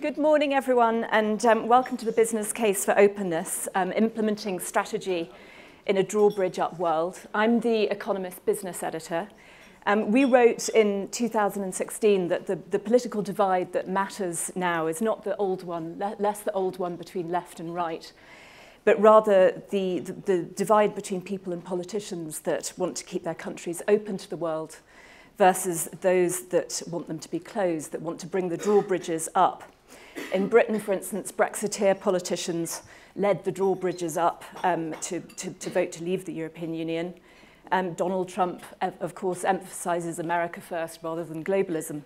Good morning, everyone, and welcome to the business case for openness, implementing strategy in a drawbridge-up world. I'm the Economist business editor. We wrote in 2016 that the political divide that matters now is not the old one, less the old one between left and right, but rather the divide between people and politicians that want to keep their countries open to the world versus those that want them to be closed, that want to bring the drawbridges up. In Britain, for instance, Brexiteer politicians led the drawbridges up to vote to leave the European Union. Donald Trump, of course, emphasizes America first rather than globalism.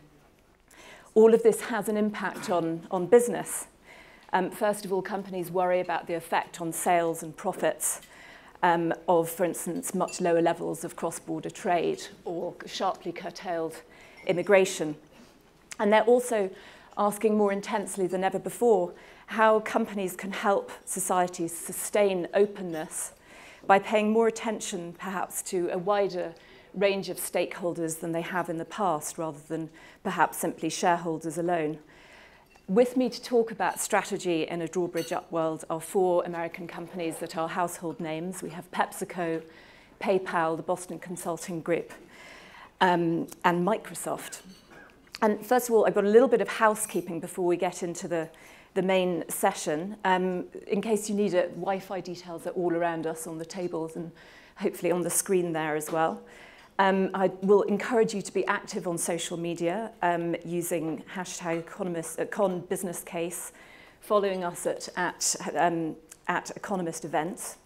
All of this has an impact on business. First of all, companies worry about the effect on sales and profits of, for instance, much lower levels of cross-border trade or sharply curtailed immigration. And they're also asking more intensely than ever before how companies can help societies sustain openness by paying more attention, perhaps, to a wider range of stakeholders than they have in the past, rather than perhaps simply shareholders alone. With me to talk about strategy in a drawbridge-up world are four American companies that are household names. We have PepsiCo, PayPal, the Boston Consulting Group, and Microsoft. And first of all, I've got a little bit of housekeeping before we get into the main session. In case you need it, Wi-Fi details are all around us on the tables and hopefully on the screen there as well. I will encourage you to be active on social media using hashtag #EconBusinessCase, following us at Economist events.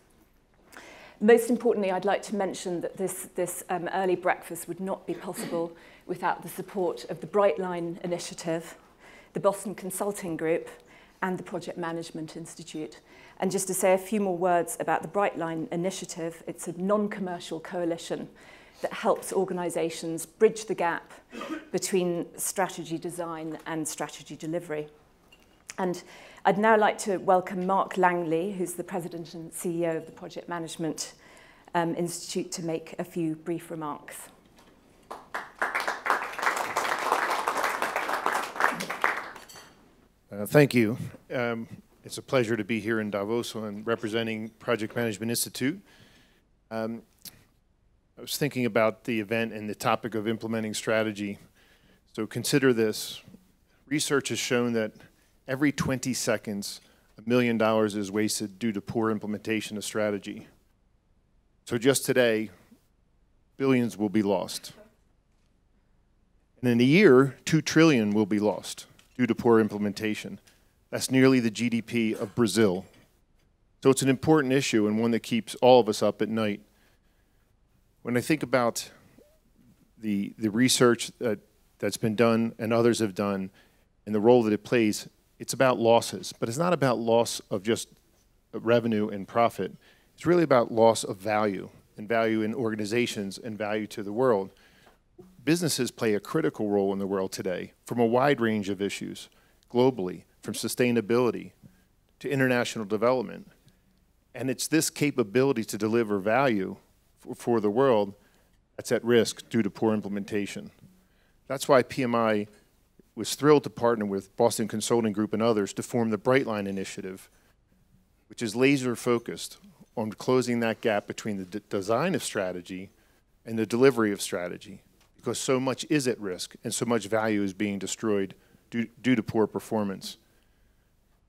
Most importantly, I'd like to mention that this early breakfast would not be possible without the support of the Brightline Initiative, the Boston Consulting Group, and the Project Management Institute. And just to say a few more words about the Brightline Initiative, it's a non-commercial coalition that helps organizations bridge the gap between strategy design and strategy delivery. And I'd now like to welcome Mark Langley, who's the President and CEO of the Project Management Institute, to make a few brief remarks. Thank you. It's a pleasure to be here in Davos and representing Project Management Institute. I was thinking about the event and the topic of implementing strategy. So consider this. Research has shown that every 20 seconds, $1 million is wasted due to poor implementation of strategy. So just today, billions will be lost. And in a year, $2 trillion will be lost due to poor implementation. That's nearly the GDP of Brazil. So it's an important issue and one that keeps all of us up at night. When I think about the research that's been done and others have done and the role that it plays, it's about losses, but it's not about loss of just revenue and profit. It's really about loss of value, and value in organizations and value to the world. Businesses play a critical role in the world today from a wide range of issues, globally, from sustainability to international development. And it's this capability to deliver value for the world that's at risk due to poor implementation. That's why PMI was thrilled to partner with Boston Consulting Group and others to form the Brightline Initiative, which is laser focused on closing that gap between the design of strategy and the delivery of strategy, because so much is at risk and so much value is being destroyed due to poor performance.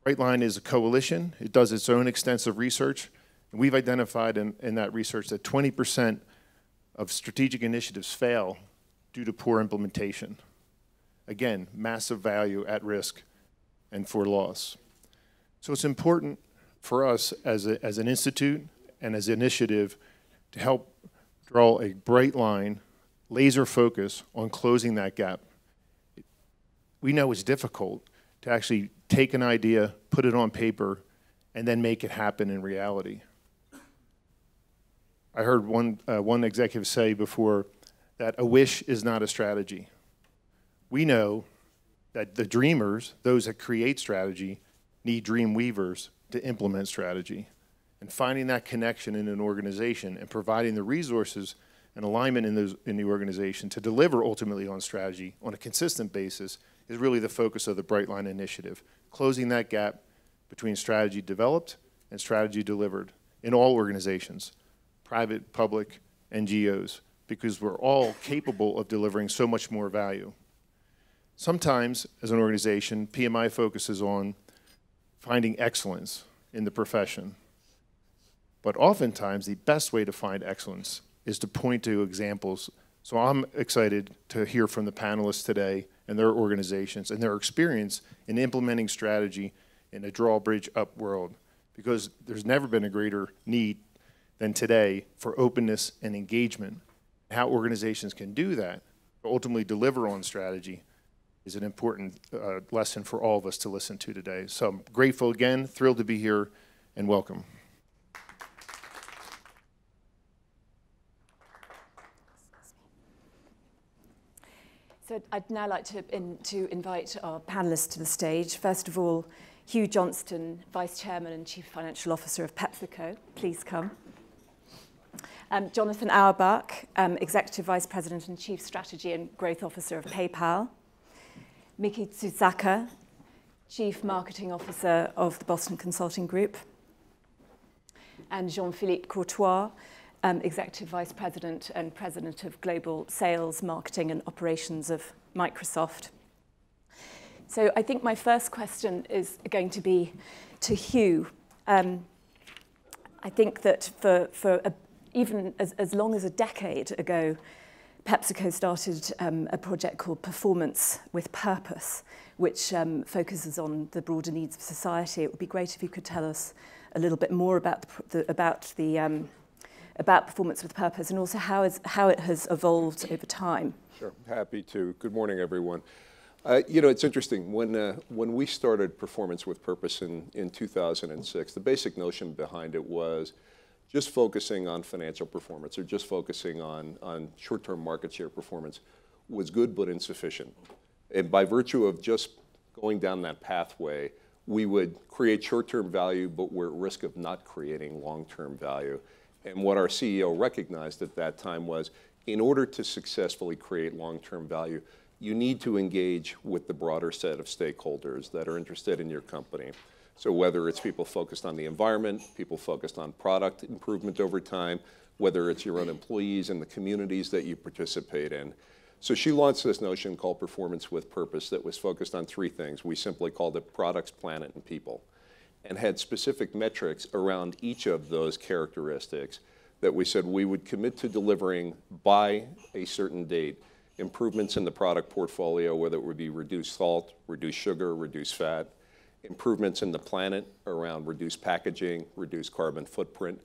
Brightline is a coalition. It does its own extensive research. And we've identified in that research that 20% of strategic initiatives fail due to poor implementation. Again, massive value at risk and for loss. So it's important for us as an institute and as an initiative to help draw a bright line, laser focus on closing that gap. We know it's difficult to actually take an idea, put it on paper, and then make it happen in reality. I heard one executive say before that a wish is not a strategy. We know that the dreamers, those that create strategy, need dream weavers to implement strategy. And finding that connection in an organization and providing the resources and alignment in the organization to deliver ultimately on strategy on a consistent basis is really the focus of the Brightline initiative, closing that gap between strategy developed and strategy delivered in all organizations, private, public, NGOs, because we're all capable of delivering so much more value. Sometimes, as an organization, PMI focuses on finding excellence in the profession. But oftentimes, the best way to find excellence is to point to examples. So I'm excited to hear from the panelists today and their organizations and their experience in implementing strategy in a Drawbridge-Up world, because there's never been a greater need than today for openness and engagement. How organizations can do that, ultimately deliver on strategy, is an important lesson for all of us to listen to today. So I'm grateful again, thrilled to be here, and welcome. So I'd now like to invite our panelists to the stage. First of all, Hugh Johnston, Vice Chairman and Chief Financial Officer of PepsiCo. Please come. Jonathan Auerbach, Executive Vice President and Chief Strategy and Growth Officer of PayPal. Miki Tsusaka, Chief Marketing Officer of the Boston Consulting Group. And Jean-Philippe Courtois, Executive Vice President and President of Global Sales, Marketing and Operations of Microsoft. So I think my first question is going to be to Hugh. I think that even as long as a decade ago, PepsiCo started a project called Performance with Purpose, which focuses on the broader needs of society. It would be great if you could tell us a little bit more about Performance with Purpose, and also how it has evolved over time. Sure, happy to. Good morning, everyone. You know, it's interesting. When we started Performance with Purpose in 2006, the basic notion behind it was just focusing on financial performance or just focusing on short-term market share performance was good but insufficient. And by virtue of just going down that pathway, we would create short-term value, but we're at risk of not creating long-term value. And what our CEO recognized at that time was, in order to successfully create long-term value, you need to engage with the broader set of stakeholders that are interested in your company. So whether it's people focused on the environment, people focused on product improvement over time, whether it's your own employees and the communities that you participate in. So she launched this notion called Performance with Purpose that was focused on three things. We simply called it products, planet, and people, and had specific metrics around each of those characteristics that we said we would commit to delivering by a certain date improvements in the product portfolio, whether it would be reduced salt, reduced sugar, reduced fat, improvements in the planet around reduced packaging, reduced carbon footprint,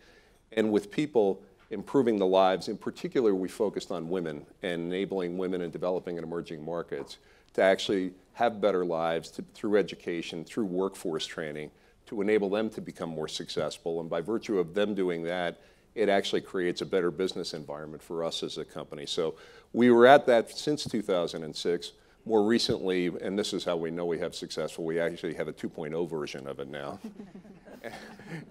and with people, improving the lives. In particular, we focused on women and enabling women in developing and emerging markets to actually have better lives through education, through workforce training, to enable them to become more successful. And by virtue of them doing that, it actually creates a better business environment for us as a company. So we were at that since 2006. More recently, and this is how we know we have successful, we actually have a 2.0 version of it now.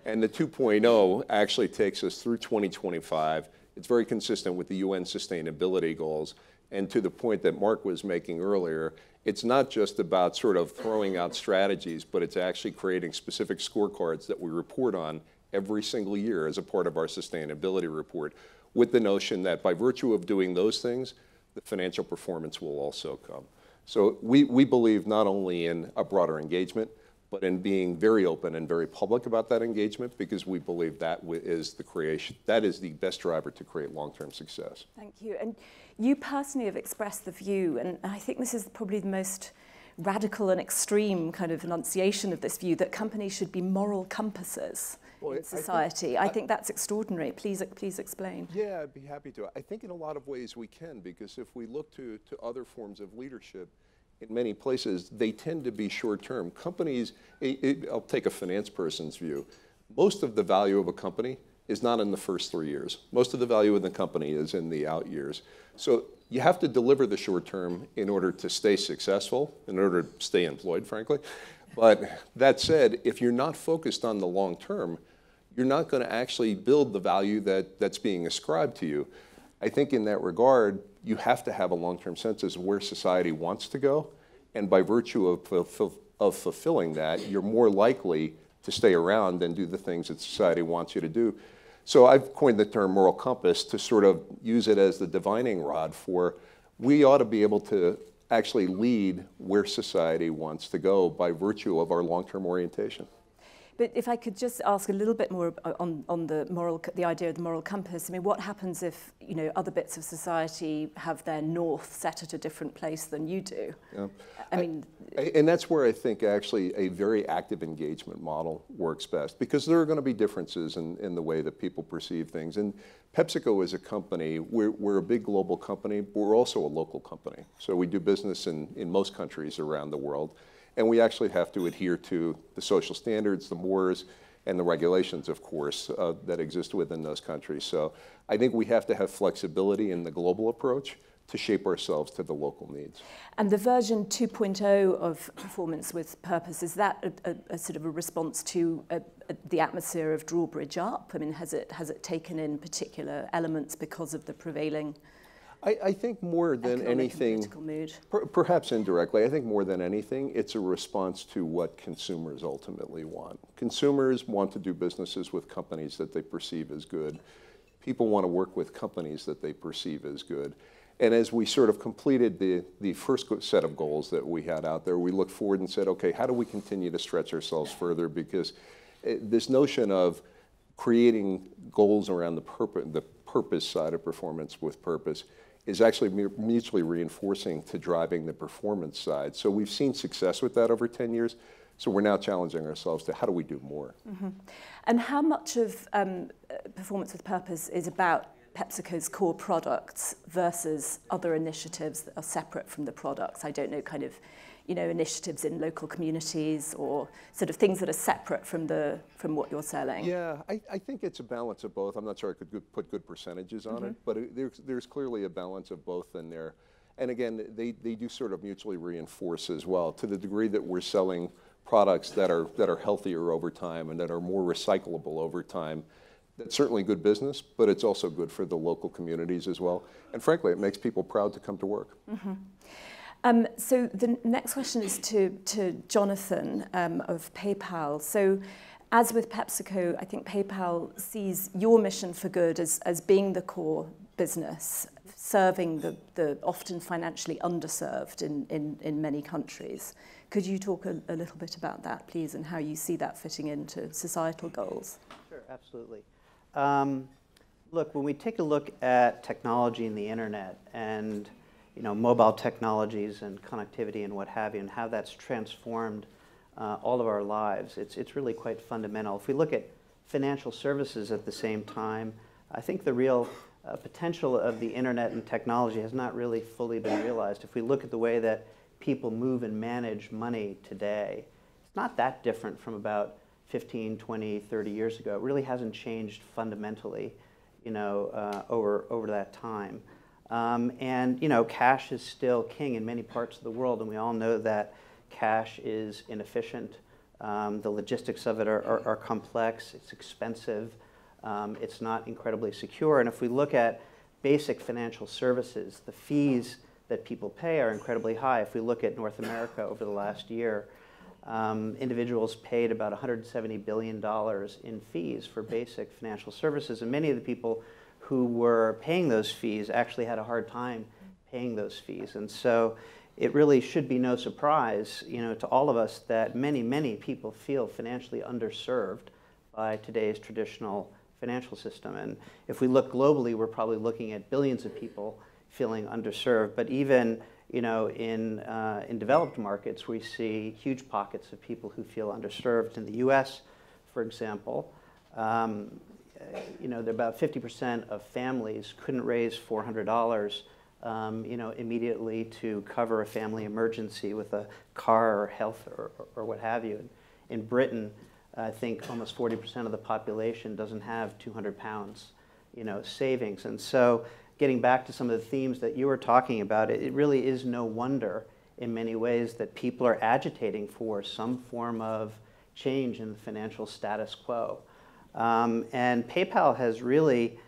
And the 2.0 actually takes us through 2025. It's very consistent with the UN sustainability goals. And to the point that Mark was making earlier, it's not just about sort of throwing out strategies, but it's actually creating specific scorecards that we report on every single year as a part of our sustainability report, with the notion that by virtue of doing those things, the financial performance will also come. So we believe not only in a broader engagement, but in being very open and very public about that engagement, because we believe that is the best driver to create long-term success. Thank you. And you personally have expressed the view, and I think this is probably the most radical and extreme kind of enunciation of this view, that companies should be moral compasses in society. I think that's extraordinary. Please explain. Yeah, I'd be happy to. I think in a lot of ways we can, because if we look to other forms of leadership, in many places, they tend to be short-term. Companies, I'll take a finance person's view. Most of the value of a company is not in the first 3 years. Most of the value of the company is in the out years. So you have to deliver the short term in order to stay successful, in order to stay employed, frankly. But that said, if you're not focused on the long term, you're not going to actually build the value that's being ascribed to you. I think in that regard, you have to have a long-term sense of where society wants to go And by virtue of fulfilling that, you're more likely to stay around and do the things that society wants you to do. So I've coined the term moral compass to sort of use it as the divining rod for we ought to be able to actually lead where society wants to go by virtue of our long-term orientation. But if I could just ask a little bit more on the idea of the moral compass. I mean, what happens if, you know, other bits of society have their north set at a different place than you do? Yeah. I mean, and that's where I think actually a very active engagement model works best, because there are going to be differences in the way that people perceive things. And PepsiCo is a company, we're a big global company, but we're also a local company. So we do business in most countries around the world. And we actually have to adhere to the social standards, the mores, and the regulations, of course, that exist within those countries. So I think we have to have flexibility in the global approach to shape ourselves to the local needs. And the version 2.0 of Performance with Purpose, is that a sort of a response to the atmosphere of Drawbridge-Up? I mean, has it taken in particular elements because of the prevailing I think more than anything, perhaps indirectly, I think more than anything, it's a response to what consumers ultimately want. Consumers want to do businesses with companies that they perceive as good. People want to work with companies that they perceive as good. And as we sort of completed the first set of goals that we had out there, we looked forward and said, okay, how do we continue to stretch ourselves further? Because this notion of creating goals around the purpose side of Performance with Purpose is actually mutually reinforcing to driving the performance side. So we've seen success with that over 10 years. So we're now challenging ourselves to how do we do more? Mm-hmm. And how much of Performance with Purpose is about PepsiCo's core products versus other initiatives that are separate from the products? I don't know, kind of, you know, initiatives in local communities or sort of things that are separate from what you're selling? Yeah, I think it's a balance of both. I'm not sure I could put good percentages on it, but there's clearly a balance of both in there. And again, they do sort of mutually reinforce as well, to the degree that we're selling products that are healthier over time and that are more recyclable over time. That's certainly good business, but it's also good for the local communities as well. And frankly, it makes people proud to come to work. Mm-hmm. So the next question is to Jonathan of PayPal. So as with PepsiCo, I think PayPal sees your mission for good as being the core business, serving the often financially underserved in many countries. Could you talk a little bit about that, please, and how you see that fitting into societal goals? Sure, absolutely. Look, when we take a look at technology and the internet and mobile technologies and connectivity and what have you, and how that's transformed all of our lives, it's really quite fundamental. If we look at financial services at the same time, I think the real potential of the internet and technology has not really fully been realized. If we look at the way that people move and manage money today, it's not that different from about 15, 20, 30 years ago. It really hasn't changed fundamentally, over that time. And cash is still king in many parts of the world, and we all know that cash is inefficient. The logistics of it are complex. It's expensive. It's not incredibly secure. And if we look at basic financial services, the fees that people pay are incredibly high. If we look at North America over the last year, individuals paid about $170 billion in fees for basic financial services, and many of the people who were paying those fees actually had a hard time paying those fees. And so it really should be no surprise, to all of us that many, many people feel financially underserved by today's traditional financial system. And if we look globally, we're probably looking at billions of people feeling underserved. But even in developed markets, we see huge pockets of people who feel underserved. In the U.S., for example, about 50% of families couldn't raise $400, immediately to cover a family emergency with a car or health or what have you. In Britain, I think almost 40% of the population doesn't have 200 pounds, savings. And so getting back to some of the themes that you were talking about, it really is no wonder in many ways that people are agitating for some form of change in the financial status quo. And PayPal has really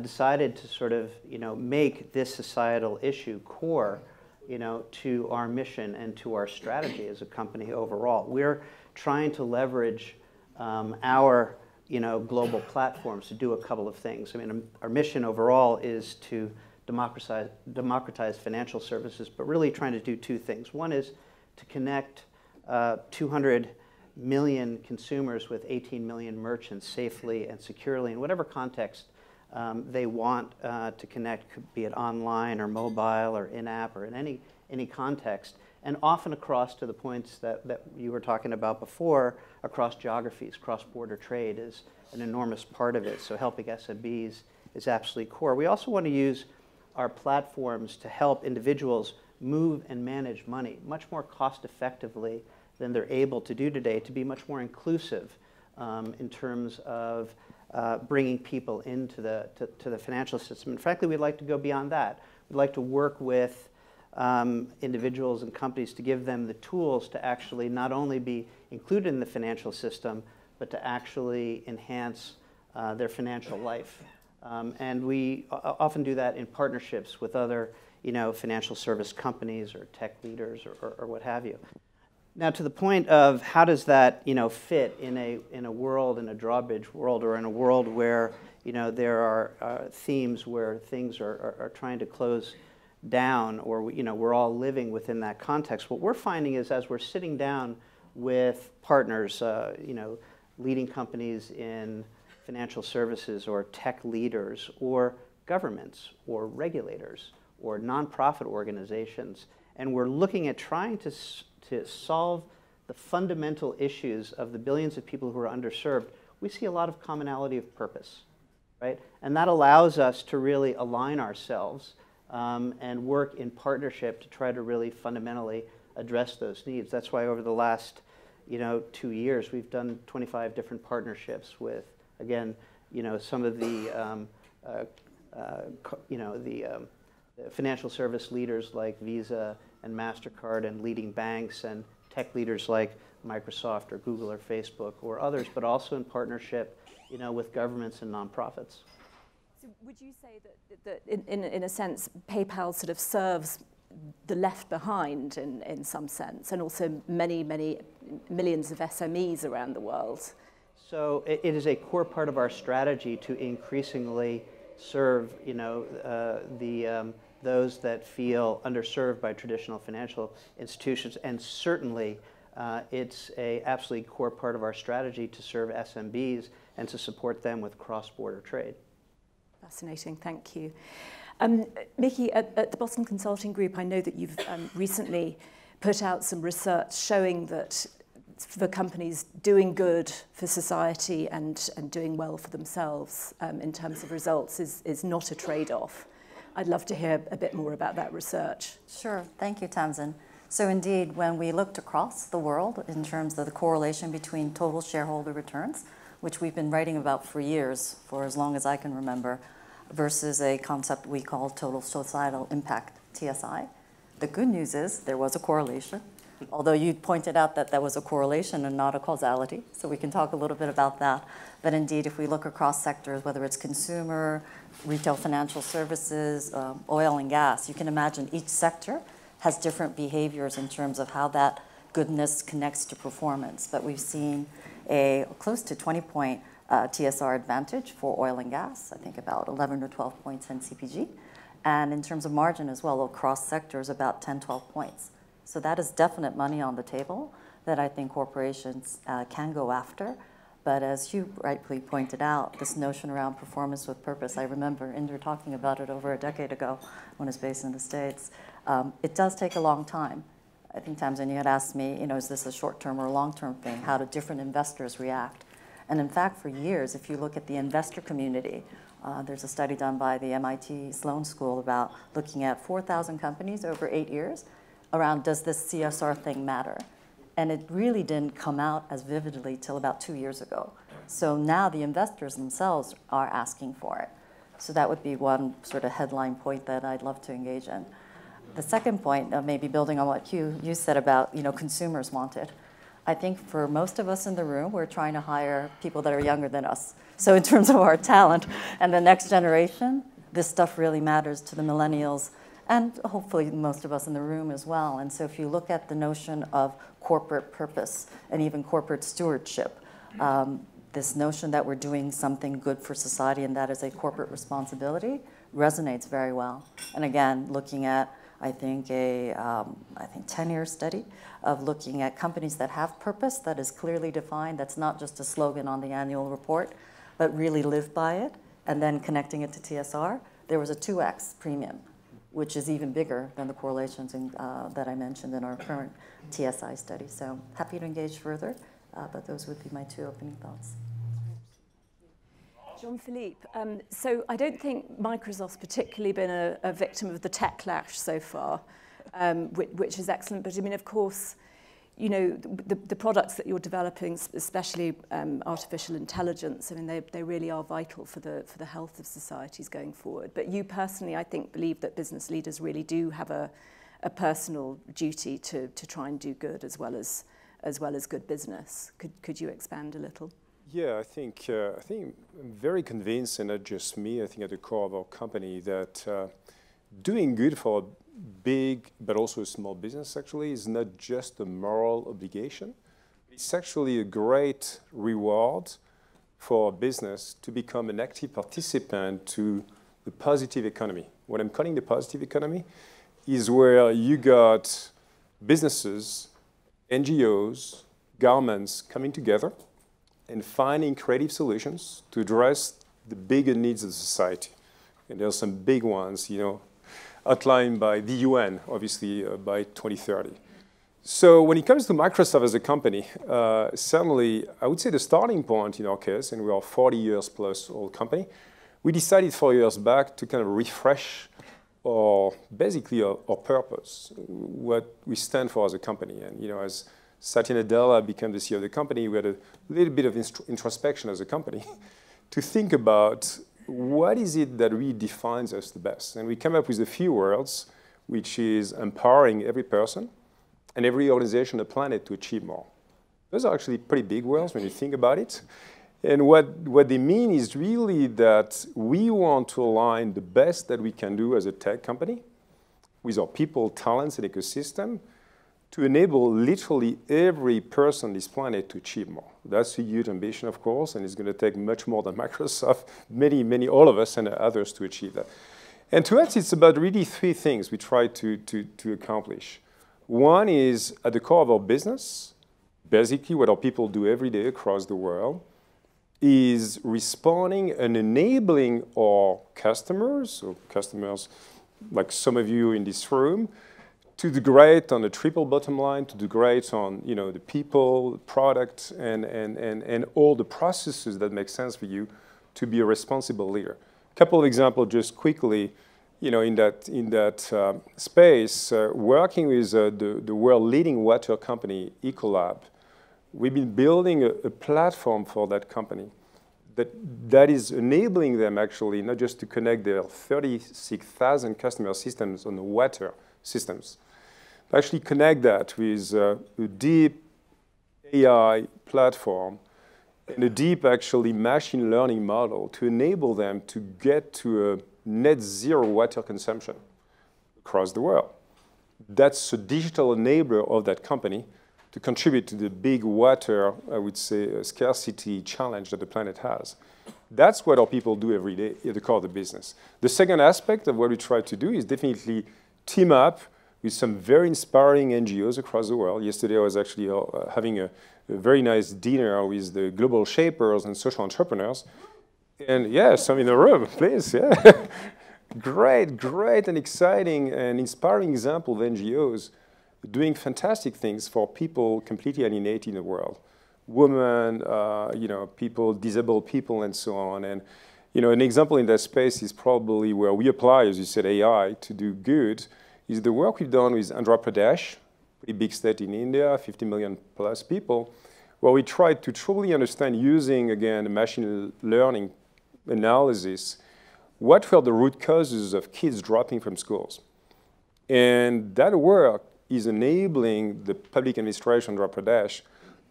decided to sort of, make this societal issue core, to our mission and to our strategy as a company overall. We're trying to leverage our global platforms to do a couple of things. I mean, our mission overall is to democratize financial services, but really trying to do two things. One is to connect 200 million consumers with 18 million merchants safely and securely in whatever context they want to connect, be it online or mobile or in-app or in any context, and often across, to the points that you were talking about before, across geographies. Cross-border trade is an enormous part of it, so helping SMBs is absolutely core. We also want to use our platforms to help individuals move and manage money much more cost effectively than they're able to do today, to be much more inclusive in terms of bringing people into the financial system. And frankly, we'd like to go beyond that. We'd like to work with individuals and companies to give them the tools to actually not only be included in the financial system, but to actually enhance their financial life. And we often do that in partnerships with other financial service companies or tech leaders or what have you. Now, to the point of how does that fit in a world, in a drawbridge world, or in a world where there are themes where things are trying to close down, or we're all living within that context. What we're finding is, as we're sitting down with partners, leading companies in financial services, or tech leaders, or governments, or regulators, or nonprofit organizations, and we're looking at trying to solve the fundamental issues of the billions of people who are underserved, we see a lot of commonality of purpose, right? And that allows us to really align ourselves and work in partnership to try to really fundamentally address those needs. That's why over the last 2 years, we've done 25 different partnerships with, again, some of the financial service leaders like Visa and MasterCard, and leading banks and tech leaders like Microsoft or Google or Facebook or others, but also in partnership with governments and nonprofits. So would you say that in a sense, PayPal sort of serves the left behind in some sense, and also many millions of SMEs around the world? So it is a core part of our strategy to increasingly serve those that feel underserved by traditional financial institutions, and certainly it's a absolutely core part of our strategy to serve SMBs and to support them with cross-border trade. Fascinating, thank you. Mickey, at the Boston Consulting Group, I know that you've recently put out some research showing that for companies doing good for society and doing well for themselves in terms of results is not a trade-off. I'd love to hear a bit more about that research. Sure, thank you, Tamsin. So indeed, when we looked across the world in terms of the correlation between total shareholder returns, which we've been writing about for years, for as long as I can remember, versus a concept we call total societal impact, TSI, the good news is there was a correlation, although you pointed out that that was a correlation and not a causality, so we can talk a little bit about that. But indeed, if we look across sectors, whether it's consumer, retail financial services, oil and gas, you can imagine each sector has different behaviors in terms of how that goodness connects to performance. But we've seen a close to 20-point TSR advantage for oil and gas, I think about 11 or 12 points in CPG. And in terms of margin as well, across sectors, about 10, 12 points. So that is definite money on the table that I think corporations can go after. But as you rightly pointed out, this notion around performance with purpose, I remember Inder talking about it over a decade ago when I was based in the States. It does take a long time. I think, Tamsin, you had asked me, is this a short-term or a long-term thing? How do different investors react? And in fact, for years, if you look at the investor community, there's a study done by the MIT Sloan School about looking at 4,000 companies over 8 years around, does this CSR thing matter? And it really didn't come out as vividly till about 2 years ago. So now the investors themselves are asking for it. So that would be one sort of headline point that I'd love to engage in. The second point, maybe building on what you said about, consumers want it. I think for most of us in the room, we're trying to hire people that are younger than us. So in terms of our talent and the next generation, this stuff really matters to the millennials and hopefully most of us in the room as well. And so if you look at the notion of corporate purpose and even corporate stewardship, this notion that we're doing something good for society and that is a corporate responsibility resonates very well. And again, looking at, I think, a 10-year study of looking at companies that have purpose that is clearly defined, that's not just a slogan on the annual report, but really live by it, and then connecting it to TSR, there was a 2x premium, which is even bigger than the correlations that I mentioned in our current TSI study. So happy to engage further, but those would be my 2 opening thoughts. Jean-Philippe, so I don't think Microsoft's particularly been a victim of the tech lash so far, which is excellent. But I mean, of course, you know, the products that you're developing, especially artificial intelligence, I mean, they really are vital for the health of societies going forward. But you personally, I think, believe that business leaders really do have a personal duty to try and do good as well as good business. Could you expand a little? Yeah, I think I'm very convinced, and not just me, I think at the core of our company, that doing good for a big but also a small business actually is not just a moral obligation. It's actually a great reward for a business to become an active participant to the positive economy. What I'm calling the positive economy is where you got businesses, NGOs, governments coming together and finding creative solutions to address the bigger needs of society. And there are some big ones, you know, outlined by the UN, obviously, by 2030. So when it comes to Microsoft as a company, certainly, I would say the starting point in our case, and we are 40 years plus old company, we decided 4 years back to kind of refresh basically our purpose, what we stand for as a company. And, you know, as Satya Nadella became the CEO of the company, we had a little bit of introspection as a company to think about what is it that really defines us the best. And we came up with a few words, which is empowering every person and every organization on the planet to achieve more. Those are actually pretty big words when you think about it. And what they mean is really that we want to align the best that we can do as a tech company with our people, talents, and ecosystem to enable literally every person on this planet to achieve more. That's a huge ambition, of course, and it's going to take much more than Microsoft, many, all of us and others to achieve that. And to us, it's about really 3 things we try to accomplish. One is at the core of our business, basically what our people do every day across the world, is responding and enabling our customers, or customers like some of you in this room, to do great on the triple bottom line, to do great on, you know, the people, product, and all the processes that make sense for you to be a responsible leader. A couple of examples just quickly, you know, in that space, working with the world leading water company, Ecolab, we've been building a platform for that company that is enabling them actually not just to connect their 36,000 customer systems on the water systems, but actually connect that with a deep AI platform and a deep actually machine learning model to enable them to get to a net zero water consumption across the world. That's a digital enabler of that company to contribute to the big water, I would say, scarcity challenge that the planet has. That's what our people do every day at the core of the business. The second aspect of what we try to do is definitely team up with some very inspiring NGOs across the world. Yesterday, I was actually having a very nice dinner with the global shapers and social entrepreneurs. And yes, I'm in the room, please, yeah. Great and exciting and inspiring example of NGOs doing fantastic things for people completely alienated in the world. Women, you know, people, disabled people, and so on. And, you know, an example in that space is probably where we apply, as you said, AI to do good, is the work we've done with Andhra Pradesh, pretty big state in India, 50 million plus people, where we tried to truly understand using, again, machine learning analysis, what were the root causes of kids dropping from schools. And that work is enabling the public administration of Andhra Pradesh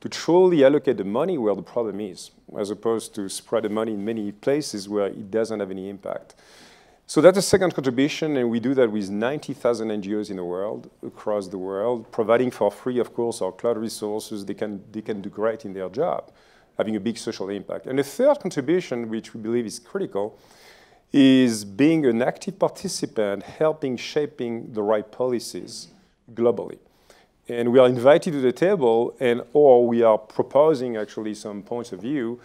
to truly allocate the money where the problem is, as opposed to spread the money in many places where it doesn't have any impact. So that's a second contribution, and we do that with 90,000 NGOs in the world, across the world, providing for free, of course, our cloud resources. They can do great in their job, having a big social impact. And the third contribution, which we believe is critical, is being an active participant, helping shaping the right policies globally. And we are invited to the table, or we are proposing actually some points of view.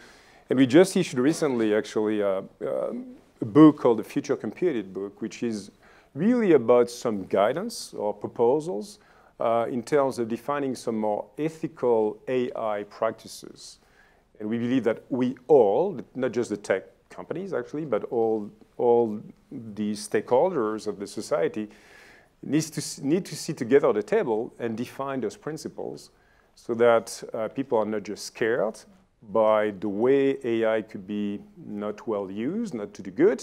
And we just issued recently actually a book called the Future Computed book, which is really about some guidance or proposals in terms of defining some more ethical AI practices. And we believe that we all, not just the tech companies actually, but all the stakeholders of the society need to sit together at the table and define those principles so that people are not just scared by the way AI could be not well used, not to do good,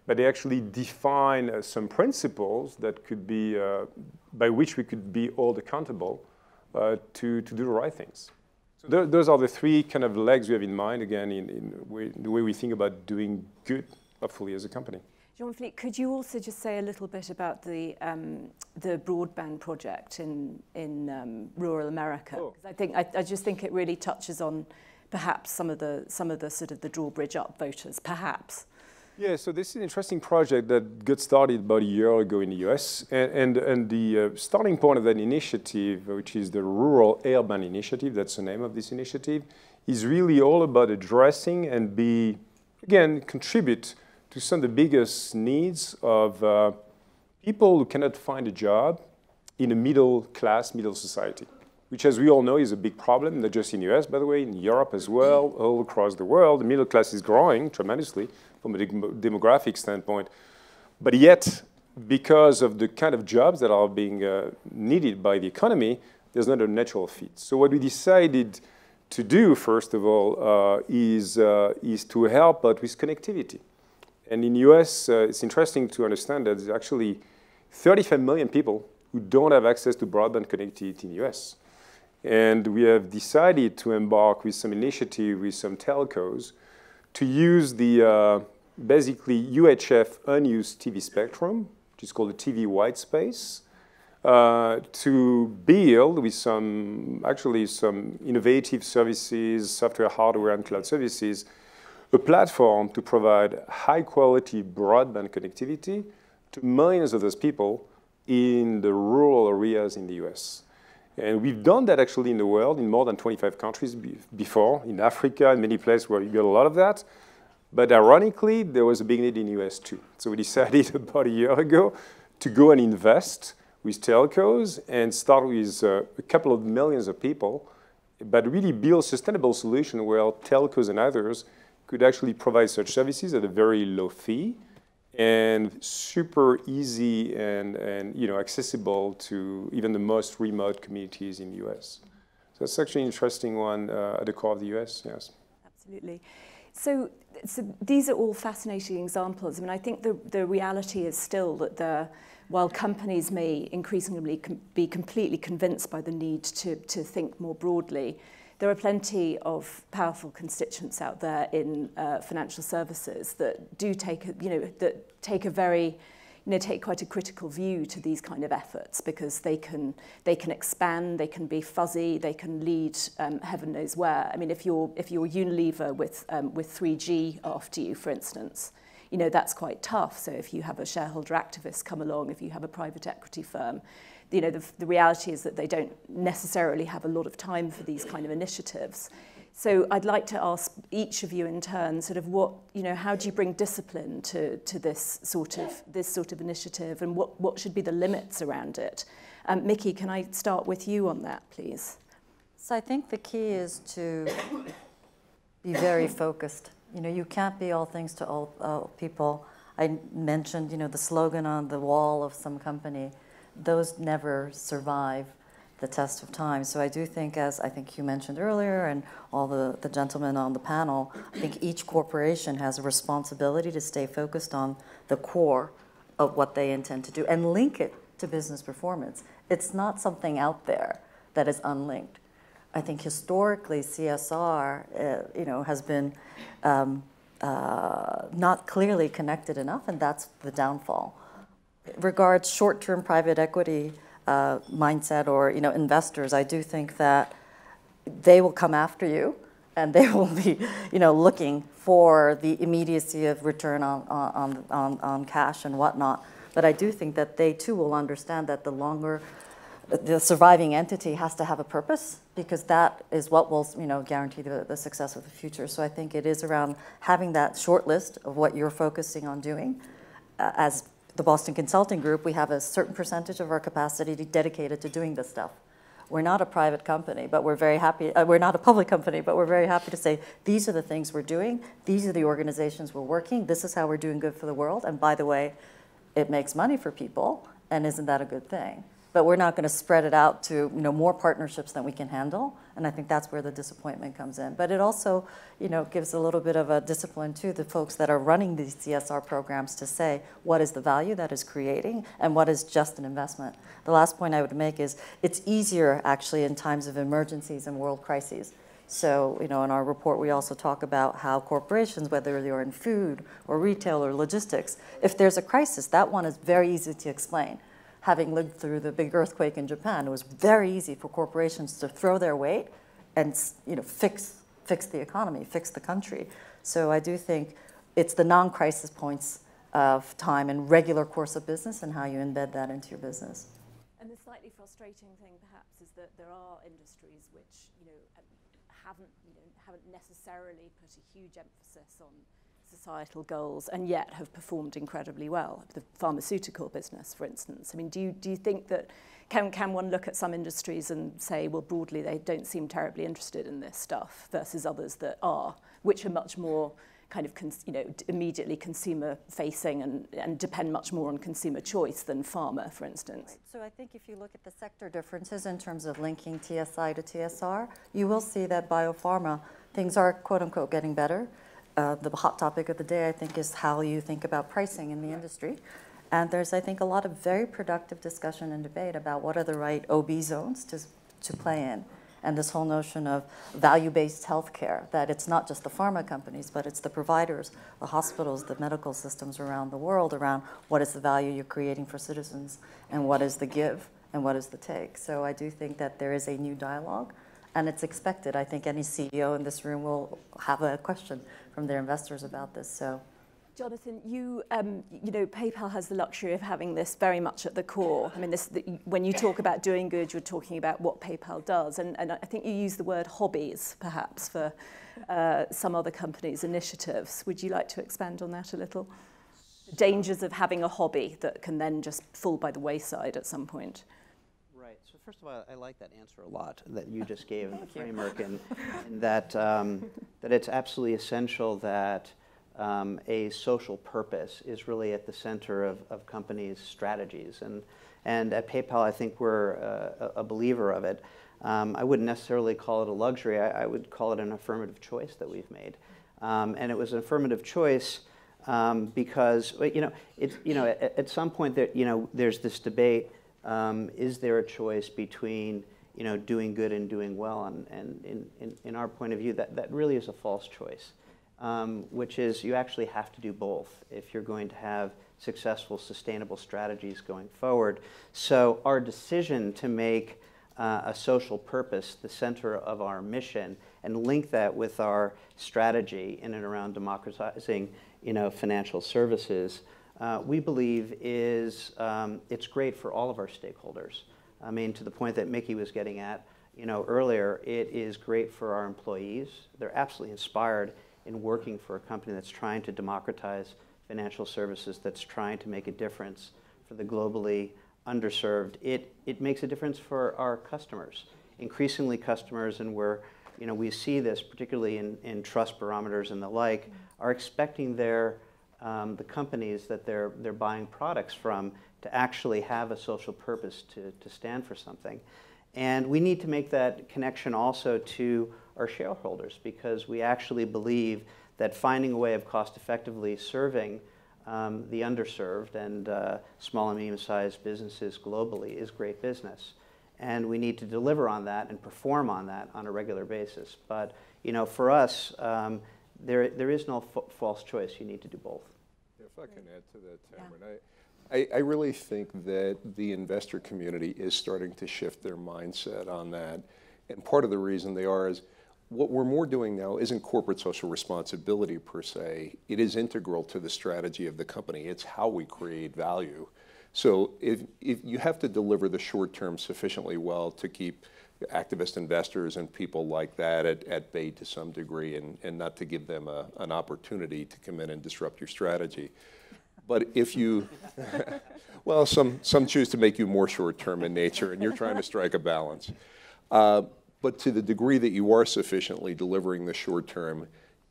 but they actually define some principles that could be, by which we could be all accountable to do the right things. So those are the three kind of legs we have in mind, again, in the way we think about doing good, hopefully, as a company. Jean-Philippe, could you also just say a little bit about the broadband project in rural America? Oh. I just think it really touches on perhaps some of the sort of the Drawbridge-Up voters, perhaps. Yeah, so this is an interesting project that got started about a year ago in the US. And the starting point of that initiative, which is the Rural Urban Initiative, that's the name of this initiative, is really all about addressing and contribute to some of the biggest needs of people who cannot find a job in a middle society, which, as we all know, is a big problem, not just in the US, by the way, in Europe as well, all across the world. The middle class is growing tremendously from a demographic standpoint. But yet, because of the kind of jobs that are being needed by the economy, there's not a natural fit. So what we decided to do, first of all, is to help out with connectivity. And in the US, it's interesting to understand that there's actually 35 million people who don't have access to broadband connectivity in the US. And we have decided to embark with some initiative with some telcos to use the basically UHF unused TV spectrum, which is called the TV white space, to build with some innovative services, software, hardware, and cloud services, a platform to provide high-quality broadband connectivity to millions of those people in the rural areas in the US. And we've done that actually in the world, in more than 25 countries before, in Africa, and many places where you get a lot of that. But ironically, there was a big need in the US too. So we decided about a year ago to go and invest with telcos and start with a couple of millions of people, but really build a sustainable solution where telcos and others could actually provide such services at a very low fee and super easy and accessible to even the most remote communities in the US. So it's actually an interesting one at the core of the US, yes. Absolutely. So these are all fascinating examples. I mean, I think the reality is still that while companies may increasingly be completely convinced by the need to think more broadly, there are plenty of powerful constituents out there in financial services that do take quite a critical view to these kind of efforts, because they can expand, they can be fuzzy, they can lead heaven knows where. I mean, if you're Unilever with 3G after you, for instance, that's quite tough. So if you have a shareholder activist come along, if you have a private equity firm, the reality is that they don't necessarily have a lot of time for these kind of initiatives. So I'd like to ask each of you in turn, sort of how do you bring discipline to this sort of initiative, and what should be the limits around it? Mickey, can I start with you on that, please? So I think the key is to be very focused. You can't be all things to all people. I mentioned, the slogan on the wall of some company. Those never survive the test of time. So I do think, as I think you mentioned earlier, and all the gentlemen on the panel, I think each corporation has a responsibility to stay focused on the core of what they intend to do and link it to business performance. It's not something out there that is unlinked. I think historically CSR, has been not clearly connected enough, and that's the downfall. Regards short-term private equity mindset or investors, I do think that they will come after you, and they will be looking for the immediacy of return on cash and whatnot. But I do think that they too will understand that the surviving entity has to have a purpose, because that is what will guarantee the success of the future. So I think it is around having that short list of what you're focusing on doing. As the Boston Consulting Group, we have a certain percentage of our capacity dedicated to doing this stuff. We're not a private company, but we're very happy. We're not a public company, but we're very happy to say these are the things we're doing. These are the organizations we're working. This is how we're doing good for the world. And by the way, it makes money for people, and isn't that a good thing? But we're not going to spread it out to more partnerships than we can handle, and I think that's where the disappointment comes in. But it also gives a little bit of a discipline to the folks that are running these CSR programs to say what is the value that is creating and what is just an investment. The last point I would make is it's easier actually in times of emergencies and world crises. So in our report we also talk about how corporations, whether they're in food or retail or logistics, if there's a crisis, that one is very easy to explain. Having lived through the big earthquake in Japan, it was very easy for corporations to throw their weight and fix the economy, fix the country. So I do think it's the non-crisis points of time and regular course of business and how you embed that into your business. And the slightly frustrating thing, perhaps, is that there are industries which haven't necessarily put a huge emphasis on societal goals and yet have performed incredibly well. The pharmaceutical business, for instance. I mean, do you think that can one look at some industries and say, well, broadly they don't seem terribly interested in this stuff versus others that are, which are much more kind of immediately consumer facing and depend much more on consumer choice than pharma, for instance? Right. So I think if you look at the sector differences in terms of linking TSI to TSR, you will see that biopharma, things are quote unquote getting better. The hot topic of the day, I think, is how you think about pricing in the industry. And there's, I think, a lot of very productive discussion and debate about what are the right OB zones to play in. And this whole notion of value-based healthcare, that it's not just the pharma companies, but it's the providers, the hospitals, the medical systems around the world, around what is the value you're creating for citizens, and what is the give, and what is the take. So I do think that there is a new dialogue. And it's expected. I think any CEO in this room will have a question from their investors about this. So, Jonathan, you know, PayPal has the luxury of having this very much at the core. I mean, when you talk about doing good, you're talking about what PayPal does. And I think you use the word hobbies, perhaps, for some other companies' initiatives. Would you like to expand on that a little? The dangers of having a hobby that can then just fall by the wayside at some point. Right. So first of all, I like that answer a lot that you just gave in the framework, and that that it's absolutely essential that a social purpose is really at the center of companies' strategies. And at PayPal, I think we're a believer of it. I wouldn't necessarily call it a luxury. I would call it an affirmative choice that we've made. And it was an affirmative choice because at some point there's this debate. Is there a choice between doing good and doing well? And in our point of view, that really is a false choice, which is you actually have to do both if you're going to have successful, sustainable strategies going forward. So our decision to make a social purpose the center of our mission and link that with our strategy in and around democratizing financial services, we believe is it's great for all of our stakeholders. I mean, to the point that Mickey was getting at, earlier, it is great for our employees. They're absolutely inspired in working for a company that's trying to democratize financial services, that's trying to make a difference for the globally underserved. It makes a difference for our customers, increasingly customers, and we see this particularly in trust barometers and the like, are expecting the companies that they're buying products from to actually have a social purpose to stand for something. And we need to make that connection also to our shareholders, because we actually believe that finding a way of cost effectively serving the underserved and small and medium-sized businesses globally is great business. And we need to deliver on that and perform on that on a regular basis. But for us, there is no false choice. You need to do both. If I can add to that, Tamara, I really think that the investor community is starting to shift their mindset on that. And part of the reason they are is what we're more doing now isn't corporate social responsibility per se. It is integral to the strategy of the company. It's how we create value. So if you have to deliver the short term sufficiently well to keep activist investors and people like that at bay to some degree, and not to give them an opportunity to come in and disrupt your strategy. But if you, well, some choose to make you more short-term in nature, and you're trying to strike a balance. But to the degree that you are sufficiently delivering the short-term,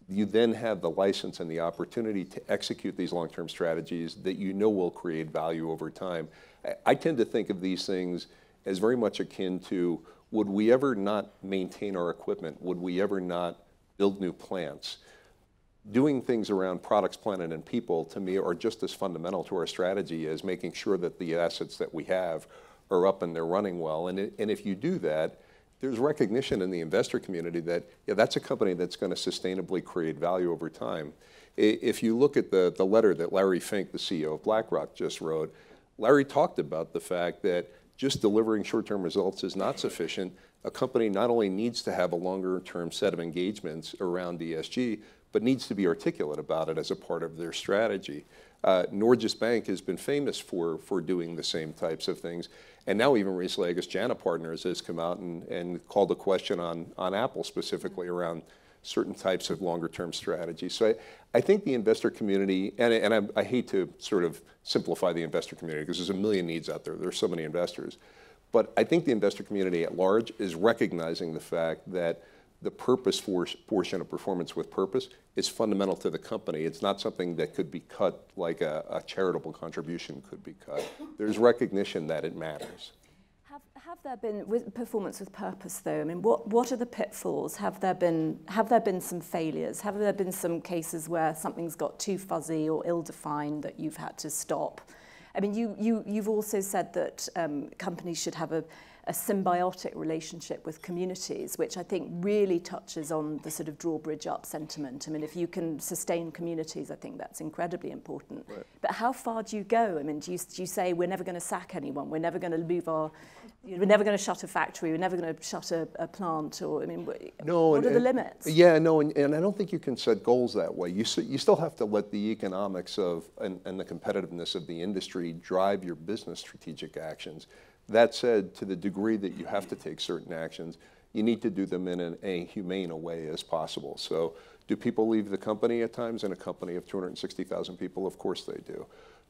you then have the license and the opportunity to execute these long-term strategies that you know will create value over time. I tend to think of these things as very much akin to, would we ever not maintain our equipment? Would we ever not build new plants? Doing things around products, planet, and people, to me, are just as fundamental to our strategy as making sure that the assets that we have are up and they're running well. And if you do that, there's recognition in the investor community that, yeah, that's a company that's going to sustainably create value over time. If you look at the letter that Larry Fink, the CEO of BlackRock, just wrote, Larry talked about the fact that just delivering short-term results is not sufficient. A company not only needs to have a longer-term set of engagements around ESG, but needs to be articulate about it as a part of their strategy. Norges Bank has been famous for doing the same types of things. And now even recently, I guess JANA Partners has come out and called a question on Apple specifically around certain types of longer-term strategies. So I think the investor community, and I hate to sort of simplify the investor community because there's a million needs out there. There's so many investors. But I think the investor community at large is recognizing the fact that the purpose portion of performance with purpose is fundamental to the company. It's not something that could be cut like a charitable contribution could be cut. There's recognition that it matters. Have there been, with performance with purpose though, I mean, what are the pitfalls? Have there been some failures? Have there been some cases where something's got too fuzzy or ill-defined that you've had to stop? I mean, you've also said that companies should have a symbiotic relationship with communities, which I think really touches on the sort of Drawbridge-Up sentiment. I mean, if you can sustain communities, I think that's incredibly important. Right. But how far do you go? I mean, do you say we're never going to sack anyone, we're never going to move we're never going to shut a factory, we're never going to shut a plant, or I mean, no, what are the limits? Yeah, no, and I don't think you can set goals that way. You still have to let the economics of and the competitiveness of the industry drive your business strategic actions. That said, to the degree that you have to take certain actions, you need to do them in a humane a way as possible. So do people leave the company at times in a company of 260,000 people? Of course they do.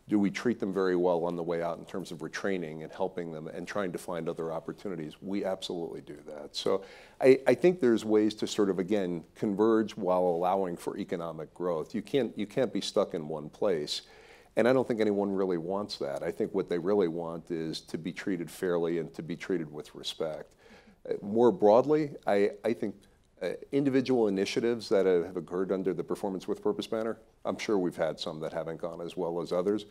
Do we treat them very well on the way out in terms of retraining and helping them and trying to find other opportunities? We absolutely do that. So I think there's ways to sort of, again, converge while allowing for economic growth. You can't be stuck in one place. And I don't think anyone really wants that. I think what they really want is to be treated fairly and to be treated with respect. More broadly, I think individual initiatives that have occurred under the Performance with Purpose banner, I'm sure we've had some that haven't gone as well as others.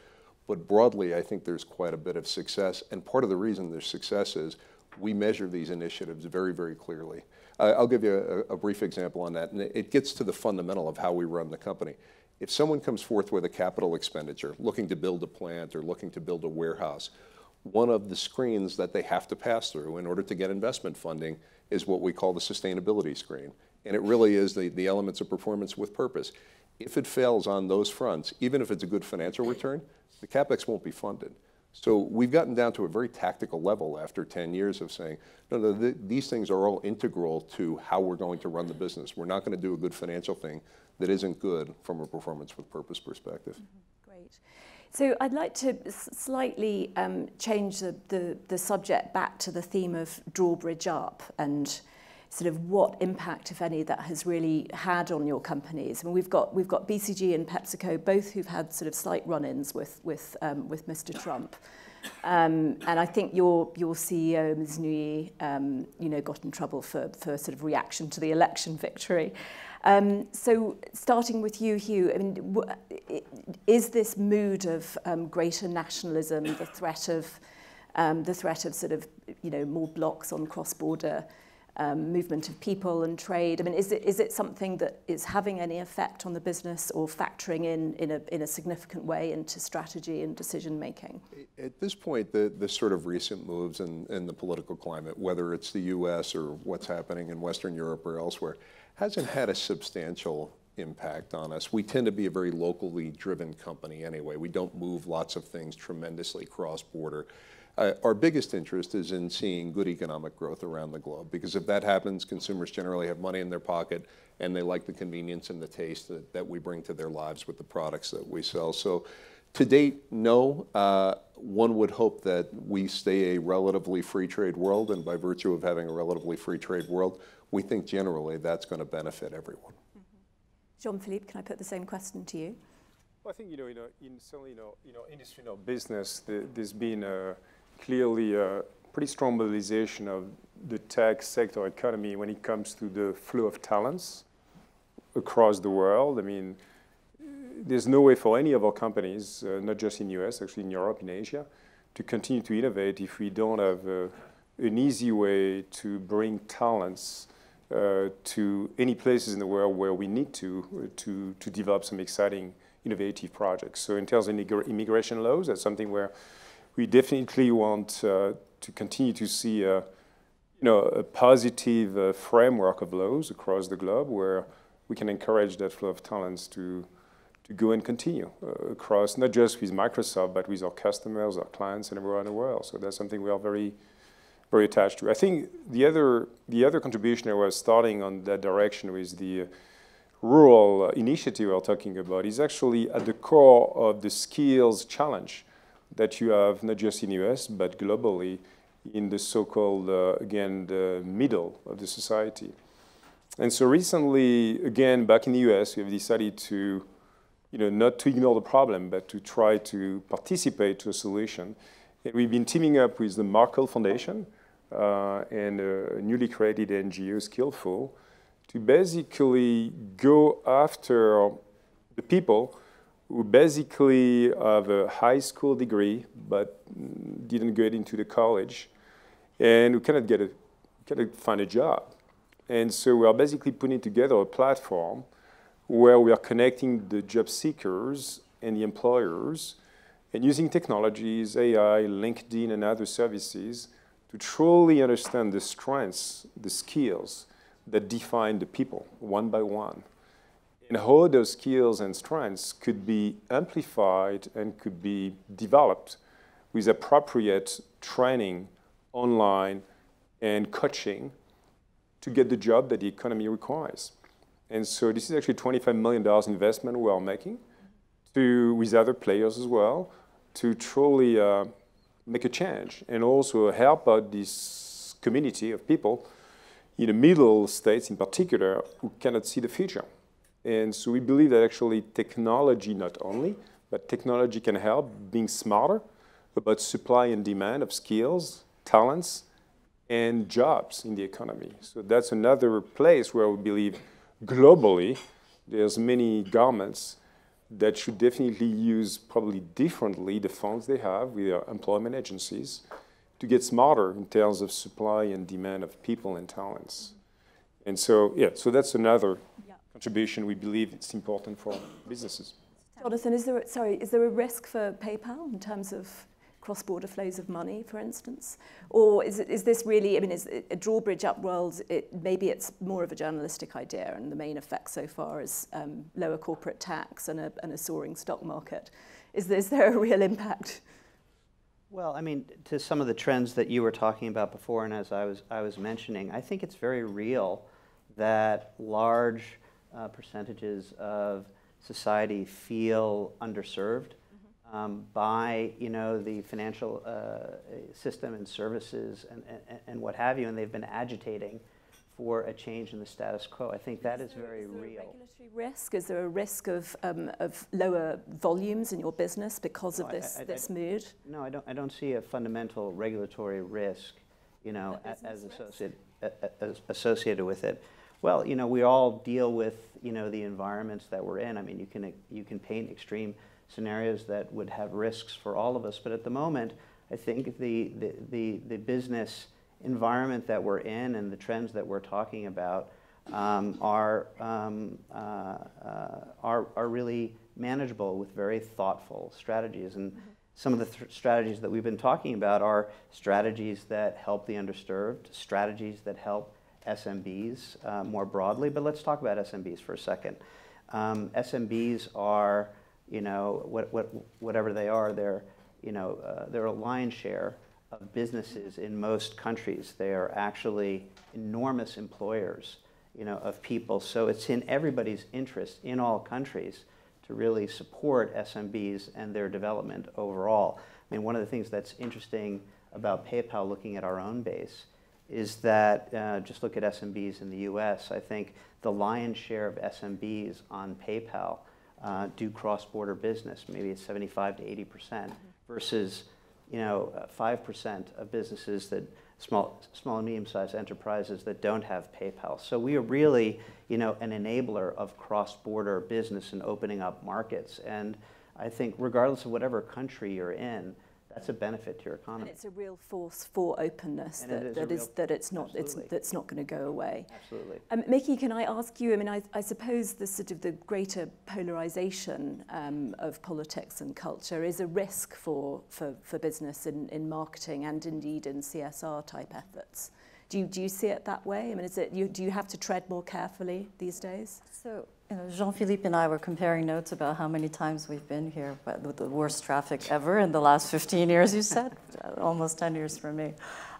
But broadly, I think there's quite a bit of success. And part of the reason there's success is we measure these initiatives very, very clearly. I'll give you a brief example on that. And it gets to the fundamental of how we run the company. If someone comes forth with a capital expenditure, looking to build a plant or looking to build a warehouse, one of the screens that they have to pass through in order to get investment funding is what we call the sustainability screen. And it really is the elements of performance with purpose. If it fails on those fronts, even if it's a good financial return, the CapEx won't be funded. So we've gotten down to a very tactical level after 10 years of saying, no, these things are all integral to how we're going to run the business. We're not going to do a good financial thing that isn't good from a performance with purpose perspective. Mm-hmm. Great. So I'd like to slightly change the subject back to the theme of Drawbridge-Up and sort of what impact, if any, that has really had on your companies. I mean, we've got BCG and PepsiCo, both who've had sort of slight run-ins with Mr. Trump. And I think your CEO, Ms. Nui, got in trouble for sort of reaction to the election victory. So starting with you, Hugh, I mean, is this mood of greater nationalism, the threat of sort of, more blocks on cross-border movement of people and trade. I mean, is it something that is having any effect on the business or factoring in a significant way into strategy and decision making? At this point, the sort of recent moves in the political climate, whether it's the U.S. or what's happening in Western Europe or elsewhere, hasn't had a substantial impact on us. We tend to be a very locally driven company anyway. We don't move lots of things tremendously cross-border. Our biggest interest is in seeing good economic growth around the globe, because if that happens, consumers generally have money in their pocket and they like the convenience and the taste that we bring to their lives with the products that we sell. So to date, no. One would hope that we stay a relatively free trade world, and by virtue of having a relatively free trade world, we think generally that's going to benefit everyone. Jean-Philippe, can I put the same question to you? Well, I think, certainly in our industry, in our business, there's been clearly a pretty strong mobilization of the tech sector economy when it comes to the flow of talents across the world. I mean, there's no way for any of our companies, not just in the US, actually in Europe, in Asia, to continue to innovate if we don't have an easy way to bring talents to any places in the world where we need to develop some exciting innovative projects. So in terms of immigration laws, that's something where we definitely want to continue to see a positive framework of laws across the globe where we can encourage that flow of talents to go and continue across, not just with Microsoft, but with our customers, our clients, and everywhere in the world. So that's something we are very, very attached to. I think the other contribution that was starting on that direction with the rural initiative we're talking about is actually at the core of the skills challenge that you have not just in the US, but globally in the so-called, again, the middle of the society. And so recently, again, back in the US, we have decided to, not to ignore the problem, but to try to participate to a solution. And we've been teaming up with the Markle Foundation and a newly created NGO, Skillful, to basically go after the people who basically have a high school degree but didn't get into the college and who cannot find a job. And so we are basically putting together a platform where we are connecting the job seekers and the employers and using technologies, AI, LinkedIn, and other services to truly understand the strengths, the skills that define the people one by one, and how those skills and strengths could be amplified and could be developed with appropriate training online and coaching to get the job that the economy requires. And so this is actually $25 million investment we are making with other players as well to truly make a change and also help out this community of people in the middle states in particular who cannot see the future. And so we believe that actually technology not only, but technology can help being smarter about supply and demand of skills, talents, and jobs in the economy. So that's another place where we believe globally there's many governments that should definitely use probably differently the funds they have with their employment agencies to get smarter in terms of supply and demand of people and talents. And so, so that's another contribution we believe it's important for businesses. Jonathan, is there a risk for PayPal in terms of cross-border flows of money, for instance? Or is this really, I mean, is a Drawbridge-Up world, maybe it's more of a journalistic idea and the main effect so far is lower corporate tax and a soaring stock market. Is there a real impact? Well, I mean, to some of the trends that you were talking about before and as I was mentioning, I think it's very real that large percentages of society feel underserved by the financial system and services and what have you, and they've been agitating for a change in the status quo. I think that is very real. Is there a regulatory risk? Is there a risk of lower volumes in your business because of this mood? No, I don't see a fundamental regulatory risk, as associated with it. Well, we all deal with the environments that we're in. I mean, you can paint extreme scenarios that would have risks for all of us, but at the moment, I think the business environment that we're in and the trends that we're talking about are really manageable with very thoughtful strategies. And some of the strategies that we've been talking about are strategies that help the underserved, strategies that help SMBs more broadly. But let's talk about SMBs for a second. SMBs are, whatever they are, they're a lion's share of businesses in most countries. They are actually enormous employers, of people. So it's in everybody's interest in all countries to really support SMBs and their development overall. I mean, one of the things that's interesting about PayPal, looking at our own base, is that just look at SMBs in the US. I think the lion's share of SMBs on PayPal do cross-border business. Maybe it's 75 to 80%, versus 5% of businesses that small and medium-sized enterprises that don't have PayPal. So we are really an enabler of cross-border business and opening up markets. And I think regardless of whatever country you're in, that's a benefit to your economy. And it's a real force for openness, it's not going to go away. Absolutely. Mickey, can I ask you? I mean, I suppose the sort of the greater polarization of politics and culture is a risk for business in marketing and indeed in CSR type efforts. Do you see it that way? I mean, do you have to tread more carefully these days? So, Jean-Philippe and I were comparing notes about how many times we've been here, but with the worst traffic ever in the last 15 years, you said? Almost 10 years for me.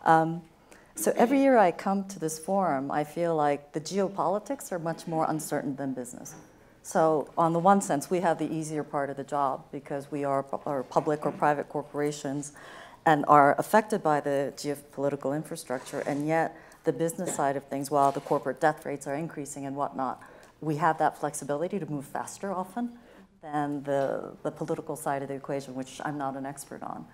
So every year I come to this forum, I feel like the geopolitics are much more uncertain than business. So on the one sense, we have the easier part of the job because we are public or private corporations and are affected by the geopolitical infrastructure, and yet the business side of things, while the corporate death rates are increasing and whatnot, we have that flexibility to move faster often than the political side of the equation, which I'm not an expert on.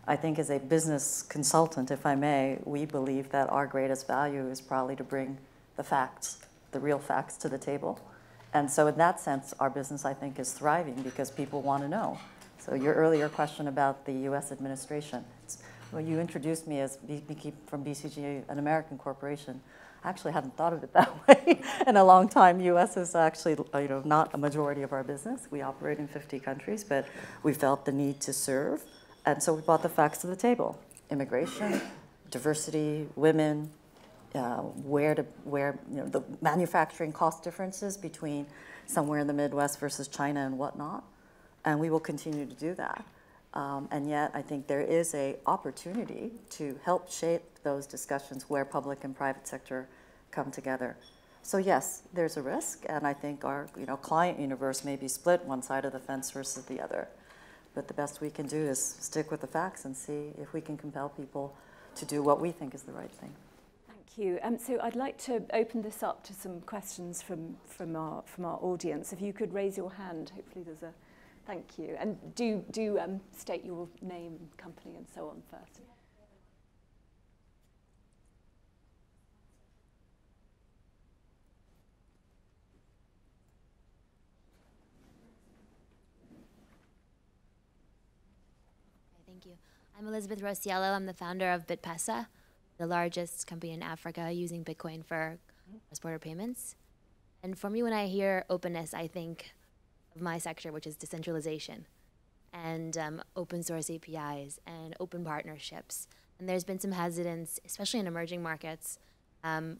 I think as a business consultant, if I may, we believe that our greatest value is probably to bring the facts, the real facts to the table. And so in that sense, our business, I think, is thriving because people want to know. So your earlier question about the US administration, well, you introduced me as from BCG, an American corporation. I actually hadn't thought of it that way in a long time. US is actually not a majority of our business. We operate in 50 countries, but we felt the need to serve. And so we brought the facts to the table: immigration, diversity, women, the manufacturing cost differences between somewhere in the Midwest versus China and whatnot. And we will continue to do that. And yet, I think there is an opportunity to help shape those discussions where public and private sector come together. So yes, there's a risk, and I think our client universe may be split one side of the fence versus the other. But the best we can do is stick with the facts and see if we can compel people to do what we think is the right thing. Thank you. So I'd like to open this up to some questions from our audience. If you could raise your hand, hopefully there's a. Thank you. And do state your name, company, and so on first. Thank you. I'm Elizabeth Rosiello. I'm the founder of BitPesa, the largest company in Africa using Bitcoin for cross-border payments. And for me, when I hear openness, I think of my sector, which is decentralization and open source APIs and open partnerships. And there's been some hesitance, especially in emerging markets,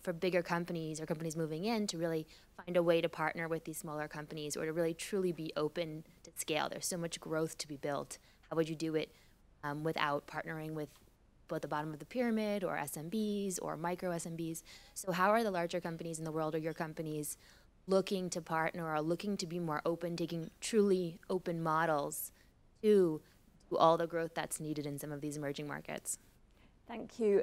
for bigger companies or companies moving in to really find a way to partner with these smaller companies or to really truly be open to scale. There's so much growth to be built. How would you do it without partnering with both the bottom of the pyramid or SMBs or micro SMBs? So how are the larger companies in the world or your companies looking to partner or looking to be more open, taking truly open models to do all the growth that's needed in some of these emerging markets? Thank you.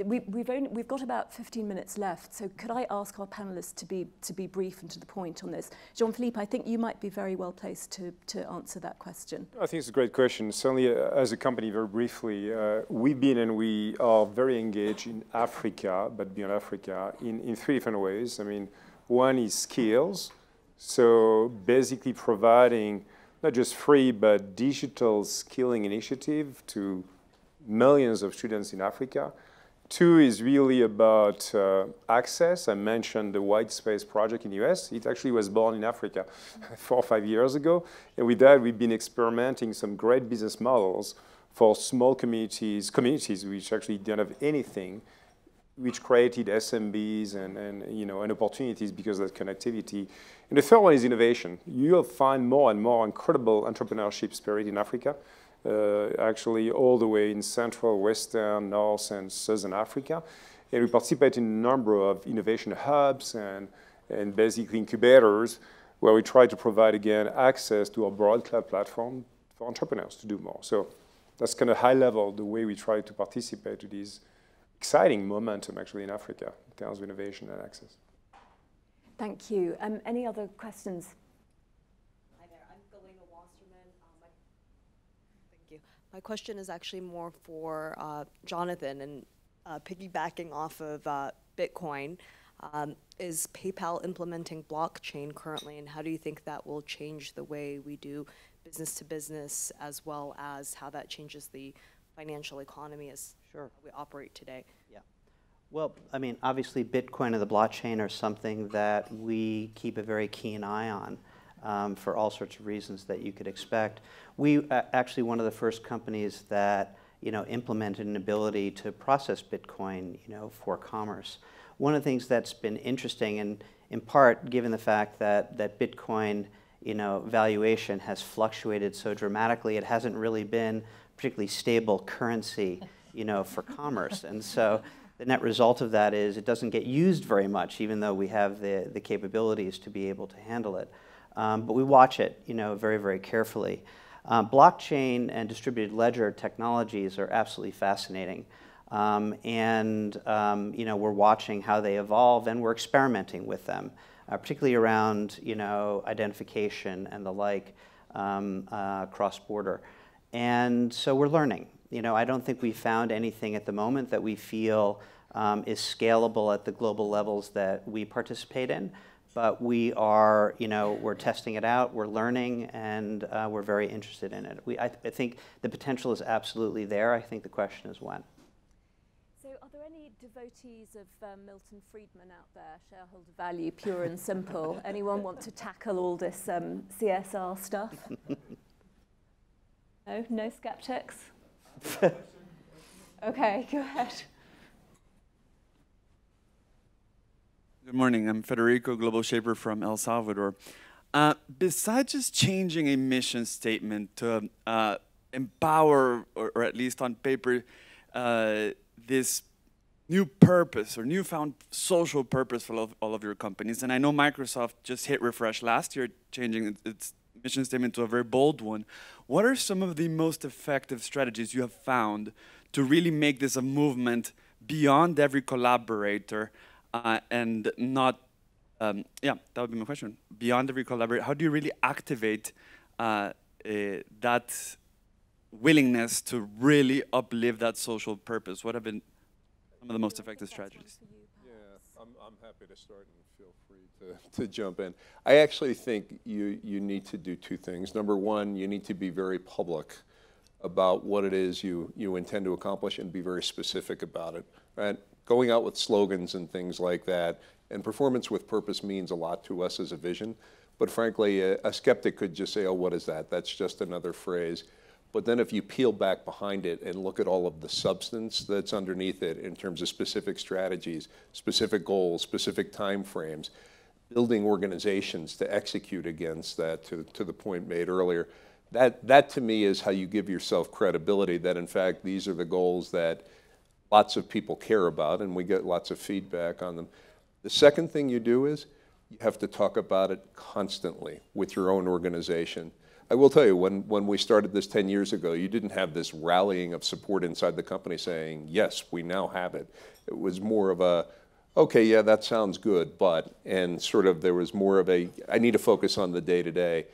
We've got about 15 minutes left, so could I ask our panelists to be brief and to the point on this? Jean-Philippe, I think you might be very well placed to answer that question. I think it's a great question. Certainly, as a company, very briefly, we've been and we are very engaged in Africa, but beyond Africa, in three different ways. I mean, one is skills, so basically providing not just free, but digital skilling initiative to millions of students in Africa. 2 is really about access. I mentioned the White Space project in the US. It actually was born in Africa 4 or 5 years ago. And with that, we've been experimenting some great business models for small communities which actually don't have anything, which created SMBs and opportunities because of that connectivity. And the third one is innovation. You'll find more and more incredible entrepreneurship spirit in Africa. Actually all the way in Central, Western, North, and Southern Africa. And we participate in a number of innovation hubs and basically incubators where we try to provide, again, access to our broad cloud platform for entrepreneurs to do more. So that's kind of high level, the way we try to participate to this exciting momentum, actually, in Africa in terms of innovation and access. Thank you. Any other questions? My question is actually more for Jonathan, and piggybacking off of Bitcoin. Is PayPal implementing blockchain currently, and how do you think that will change the way we do business to business, as well as how that changes the financial economy as we operate today? Yeah. Well, I mean, obviously Bitcoin and the blockchain are something that we keep a very keen eye on. For all sorts of reasons that you could expect. We actually one of the first companies that implemented an ability to process Bitcoin for commerce. One of the things that's been interesting, and in part given the fact that Bitcoin valuation has fluctuated so dramatically, it hasn't really been particularly stable currency for commerce, and so the net result of that is it doesn't get used very much, even though we have the capabilities to be able to handle it. But we watch it, very, very carefully. Blockchain and distributed ledger technologies are absolutely fascinating, and we're watching how they evolve, and we're experimenting with them, particularly around identification and the like, cross-border. And so we're learning. I don't think we found anything at the moment that we feel is scalable at the global levels that we participate in. But we are, we're testing it out, we're learning, and we're very interested in it. I think the potential is absolutely there. I think the question is when. So are there any devotees of Milton Friedman out there, shareholder value, pure and simple? Anyone want to tackle all this CSR stuff? No? No skeptics? Okay, go ahead. Good morning. I'm Federico, Global Shaper from El Salvador. Besides just changing a mission statement to empower, or at least on paper, this new purpose or newfound social purpose for all of your companies, and I know Microsoft just hit refresh last year, changing its mission statement to a very bold one. What are some of the most effective strategies you have found to really make this a movement beyond every collaborator? And not, yeah, that would be my question. Beyond every collaborator, how do you really activate that willingness to really uplift that social purpose? What have been some of the most effective strategies? Yeah, I'm happy to start, and feel free to jump in. I actually think you need to do two things. Number one, you need to be very public about what it is you intend to accomplish, and be very specific about it, right? Going out with slogans and things like that, and performance with purpose means a lot to us as a vision. But frankly, a skeptic could just say, oh, what is that? That's just another phrase. But then if you peel back behind it and look at all of the substance that's underneath it in terms of specific strategies, specific goals, specific time frames, building organizations to execute against that, to the point made earlier, that to me is how you give yourself credibility that in fact these are the goals that lots of people care about, and we get lots of feedback on them. The second thing you do is you have to talk about it constantly with your own organization. I will tell you, when we started this 10 years ago, you didn't have this rallying of support inside the company saying, yes, we now have it. It was more of a, okay, yeah, that sounds good, but, and sort of there was more of a, I need to focus on the day-to-day.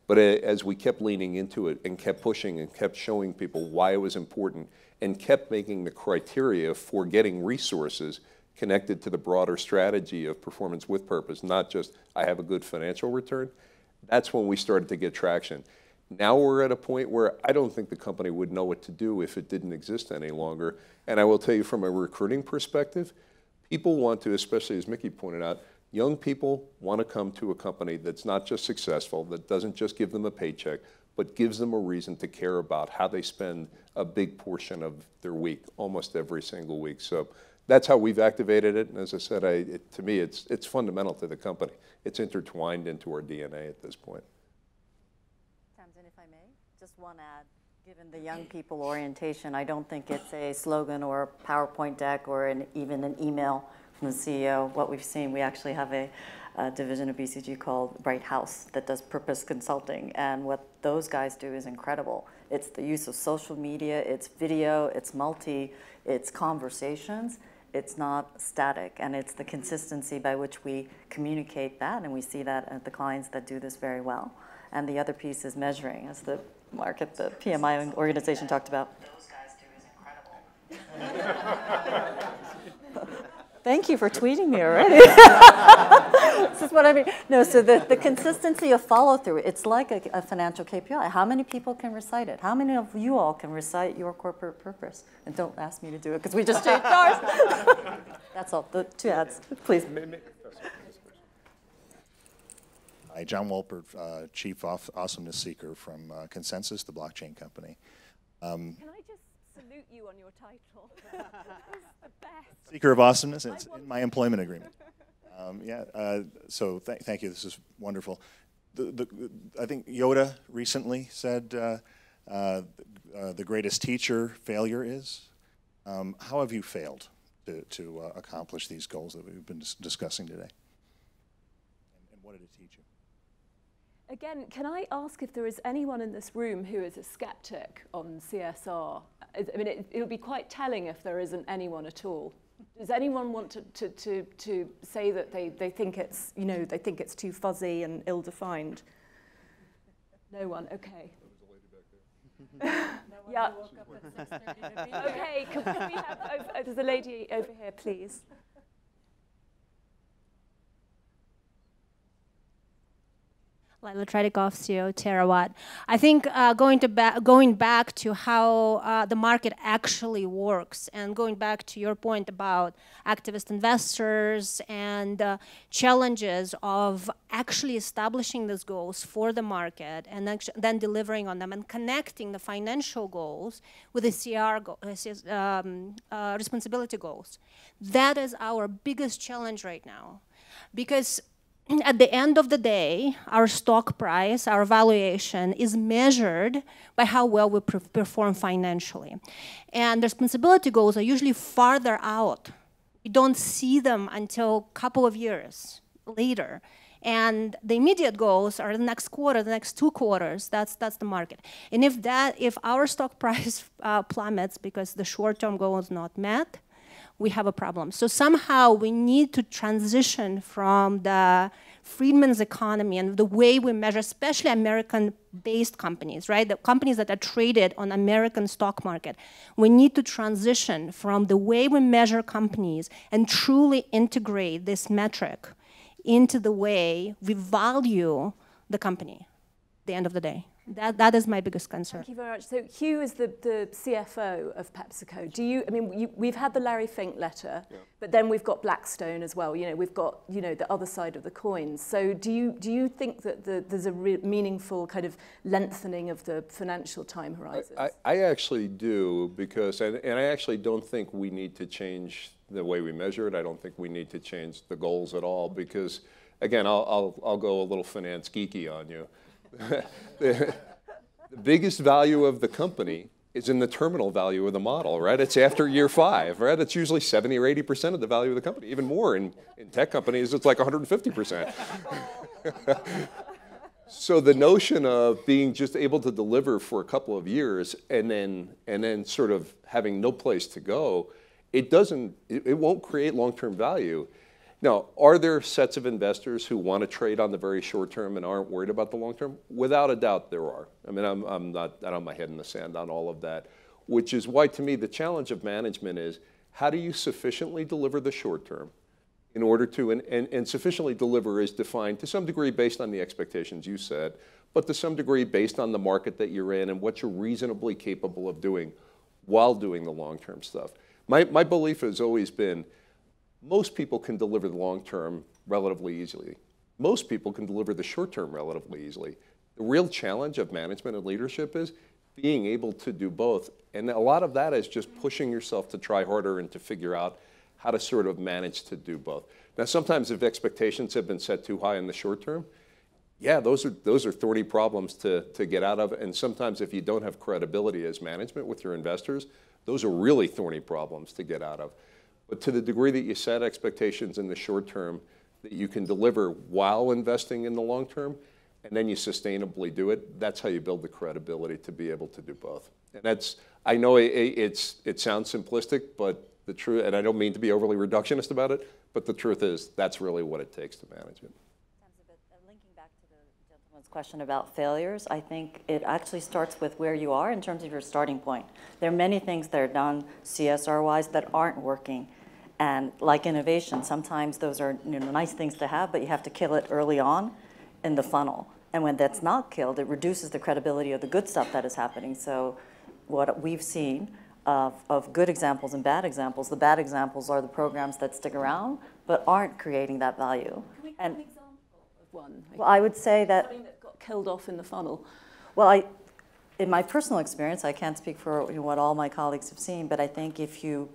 But as we kept leaning into it and kept pushing and kept showing people why it was important, and kept making the criteria for getting resources connected to the broader strategy of performance with purpose, not just I have a good financial return, that's when we started to get traction. Now we're at a point where I don't think the company would know what to do if it didn't exist any longer. And I will tell you from a recruiting perspective, people want to, especially as Mickey pointed out, young people want to come to a company that's not just successful, that doesn't just give them a paycheck, but gives them a reason to care about how they spend a big portion of their week, almost every single week. So that's how we've activated it. And as I said, to me, it's fundamental to the company. It's intertwined into our DNA at this point. Tamsin, if I may, just one add. Given the young people orientation, I don't think it's a slogan or a PowerPoint deck or even an email from the CEO. What we've seen, we actually have a division of BCG called Bright House that does purpose consulting, and what those guys do is incredible. It's the use of social media, it's video, it's it's conversations, it's not static, and it's the consistency by which we communicate that, and we see that at the clients that do this very well. And the other piece is measuring, as the PMI organization talked about. Those guys do is incredible. Thank you for tweeting me already. This is what I mean. No, so the consistency of follow-through, it's like a financial KPI. How many people can recite it? How many of you all can recite your corporate purpose? And don't ask me to do it, because we just changed ours. That's all, the two ads, please. Hi, John Wolpert, Chief Awesomeness Seeker from Consensus, the blockchain company. Can I just salute you on your title? It's the best. Seeker of Awesomeness, it's in my employment agreement. So thank you, this is wonderful. I think Yoda recently said the greatest teacher failure is. How have you failed to accomplish these goals that we've been discussing today? And what did it teach you? Again, can I ask if there is anyone in this room who is a skeptic on CSR? I mean, it would be quite telling if there isn't anyone at all. Does anyone want to say that they think it's, you know, they think it's too fuzzy and ill-defined? No one, okay. Yeah. Okay, can we have, there's a lady over here, please. Lila Tretikov, CEO, Terawatt. I think going back to how the market actually works, and going back to your point about activist investors and challenges of actually establishing these goals for the market and then delivering on them and connecting the financial goals with the responsibility goals. That is our biggest challenge right now, because at the end of the day, our stock price, our valuation is measured by how well we perform financially. And the responsibility goals are usually farther out. You don't see them until a couple of years later. And the immediate goals are the next quarter, the next 2 quarters. That's the market. And if our stock price plummets because the short-term goal is not met, we have a problem. So somehow we need to transition from the Friedman's economy and the way we measure, especially American-based companies, right? The companies that are traded on American stock market. We need to transition from the way we measure companies and truly integrate this metric into the way we value the company at the end of the day. That is my biggest concern. Thank you very much. So Hugh is the CFO of PepsiCo. Do you, I mean, we've had the Larry Fink letter, yeah, but then we've got Blackstone as well. You know, we've got, you know, the other side of the coin. So do you think that there's a meaningful kind of lengthening of the financial time horizons? I actually do, because, and I actually don't think we need to change the way we measure it. I don't think we need to change the goals at all, because, again, I'll go a little finance geeky on you. The biggest value of the company is in the terminal value of the model, right? It's after year 5, right? It's usually 70 or 80% of the value of the company. Even more in tech companies, it's like 150%. So the notion of being just able to deliver for a couple of years and then sort of having no place to go, it won't create long-term value. Now, are there sets of investors who want to trade on the very short term and aren't worried about the long term? Without a doubt, there are. I mean, I'm not, I don't have my head in the sand on all of that, which is why, to me, the challenge of management is how do you sufficiently deliver the short term in order to, and sufficiently deliver is defined to some degree based on the expectations you set, but to some degree based on the market that you're in and what you're reasonably capable of doing while doing the long-term stuff. My belief has always been most people can deliver the long-term relatively easily. Most people can deliver the short-term relatively easily. The real challenge of management and leadership is being able to do both. And a lot of that is just pushing yourself to try harder and to figure out how to sort of manage to do both. Now, sometimes if expectations have been set too high in the short term, yeah, those are thorny problems to get out of. And sometimes if you don't have credibility as management with your investors, those are really thorny problems to get out of. But to the degree that you set expectations in the short term that you can deliver while investing in the long term, and then you sustainably do it, that's how you build the credibility to be able to do both. And that's, I know it sounds simplistic, but the truth, and I don't mean to be overly reductionist about it, but the truth is that's really what it takes to manage it. Linking back to the gentleman's question about failures, I think it actually starts with where you are in terms of your starting point. There are many things that are done CSR-wise that aren't working. And like innovation, sometimes those are nice things to have, but you have to kill it early on in the funnel. And when that's not killed, it reduces the credibility of the good stuff that is happening. So what we've seen of good examples and bad examples, the bad examples are the programs that stick around but aren't creating that value. Can we have an example of one? Well, I would say that something that got killed off in the funnel. Well, in my personal experience, I can't speak for what all my colleagues have seen, but I think if you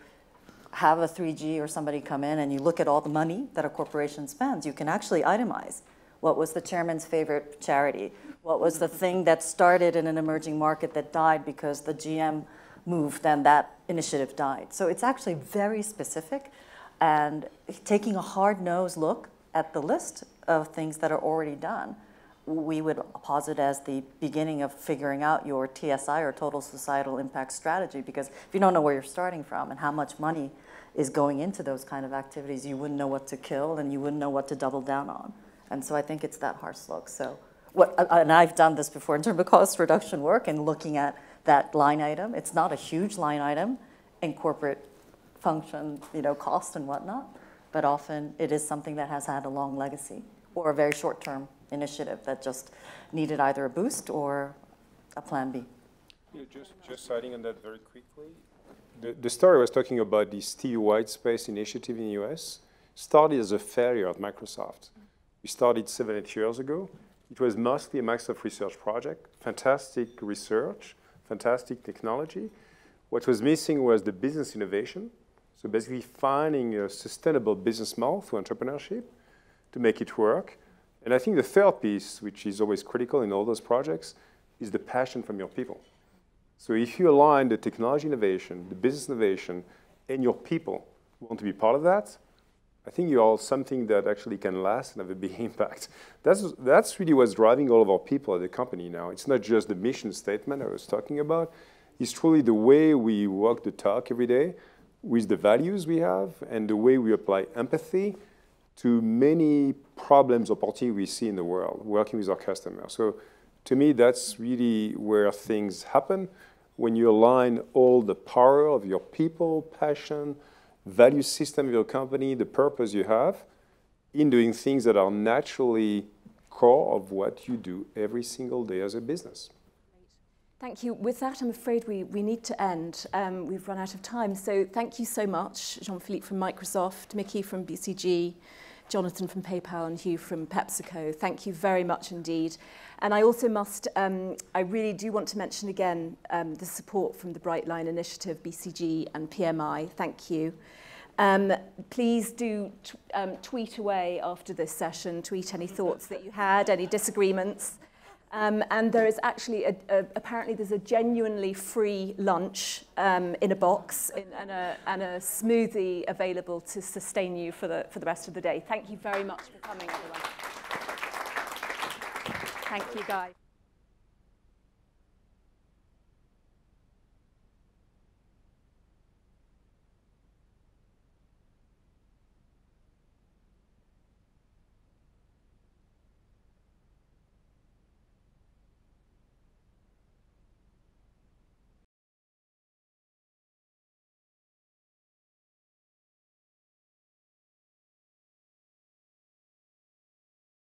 have a 3G or somebody come in and you look at all the money that a corporation spends, you can actually itemize. What was the chairman's favorite charity? What was the thing that started in an emerging market that died because the GM moved and that initiative died? So it's actually very specific, and taking a hard-nosed look at the list of things that are already done, we would posit as the beginning of figuring out your TSI or total societal impact strategy, because if you don't know where you're starting from and how much money is going into those kind of activities, you wouldn't know what to kill and you wouldn't know what to double down on. And so I think it's that harsh look. So and I've done this before in terms of cost reduction work and looking at that line item. It's not a huge line item in corporate function, cost and whatnot, but often it is something that has had a long legacy or a very short-term initiative that just needed either a boost or a plan B. Just citing on that very quickly, the story I was talking about, the Stevie White Space Initiative in the US, started as a failure at Microsoft. We started 7-8 years ago. It was mostly a Microsoft research project, fantastic research, fantastic technology. What was missing was the business innovation. So basically finding a sustainable business model through entrepreneurship to make it work. And I think the third piece, which is always critical in all those projects, is the passion from your people. So if you align the technology innovation, the business innovation, and your people want to be part of that, I think you're all something that actually can last and have a big impact. That's really what's driving all of our people at the company now. It's not just the mission statement I was talking about. It's truly the way we walk the talk every day with the values we have and the way we apply empathy to many problems, opportunities we see in the world, working with our customers. So to me, that's really where things happen. When you align all the power of your people, passion, value system of your company, the purpose you have, in doing things that are naturally core of what you do every single day as a business. Thank you. With that, I'm afraid we need to end. We've run out of time. So thank you so much, Jean-Philippe from Microsoft, Mickey from BCG, Jonathan from PayPal, and Hugh from PepsiCo. Thank you very much indeed. And I also must, I really do want to mention again the support from the Bright Line Initiative, BCG and PMI. Thank you. Please do tweet away after this session, tweet any thoughts that you had, any disagreements. And there is actually, apparently there's a genuinely free lunch in a box and a smoothie available to sustain you for the rest of the day. Thank you very much for coming, everyone. Thank you, guys.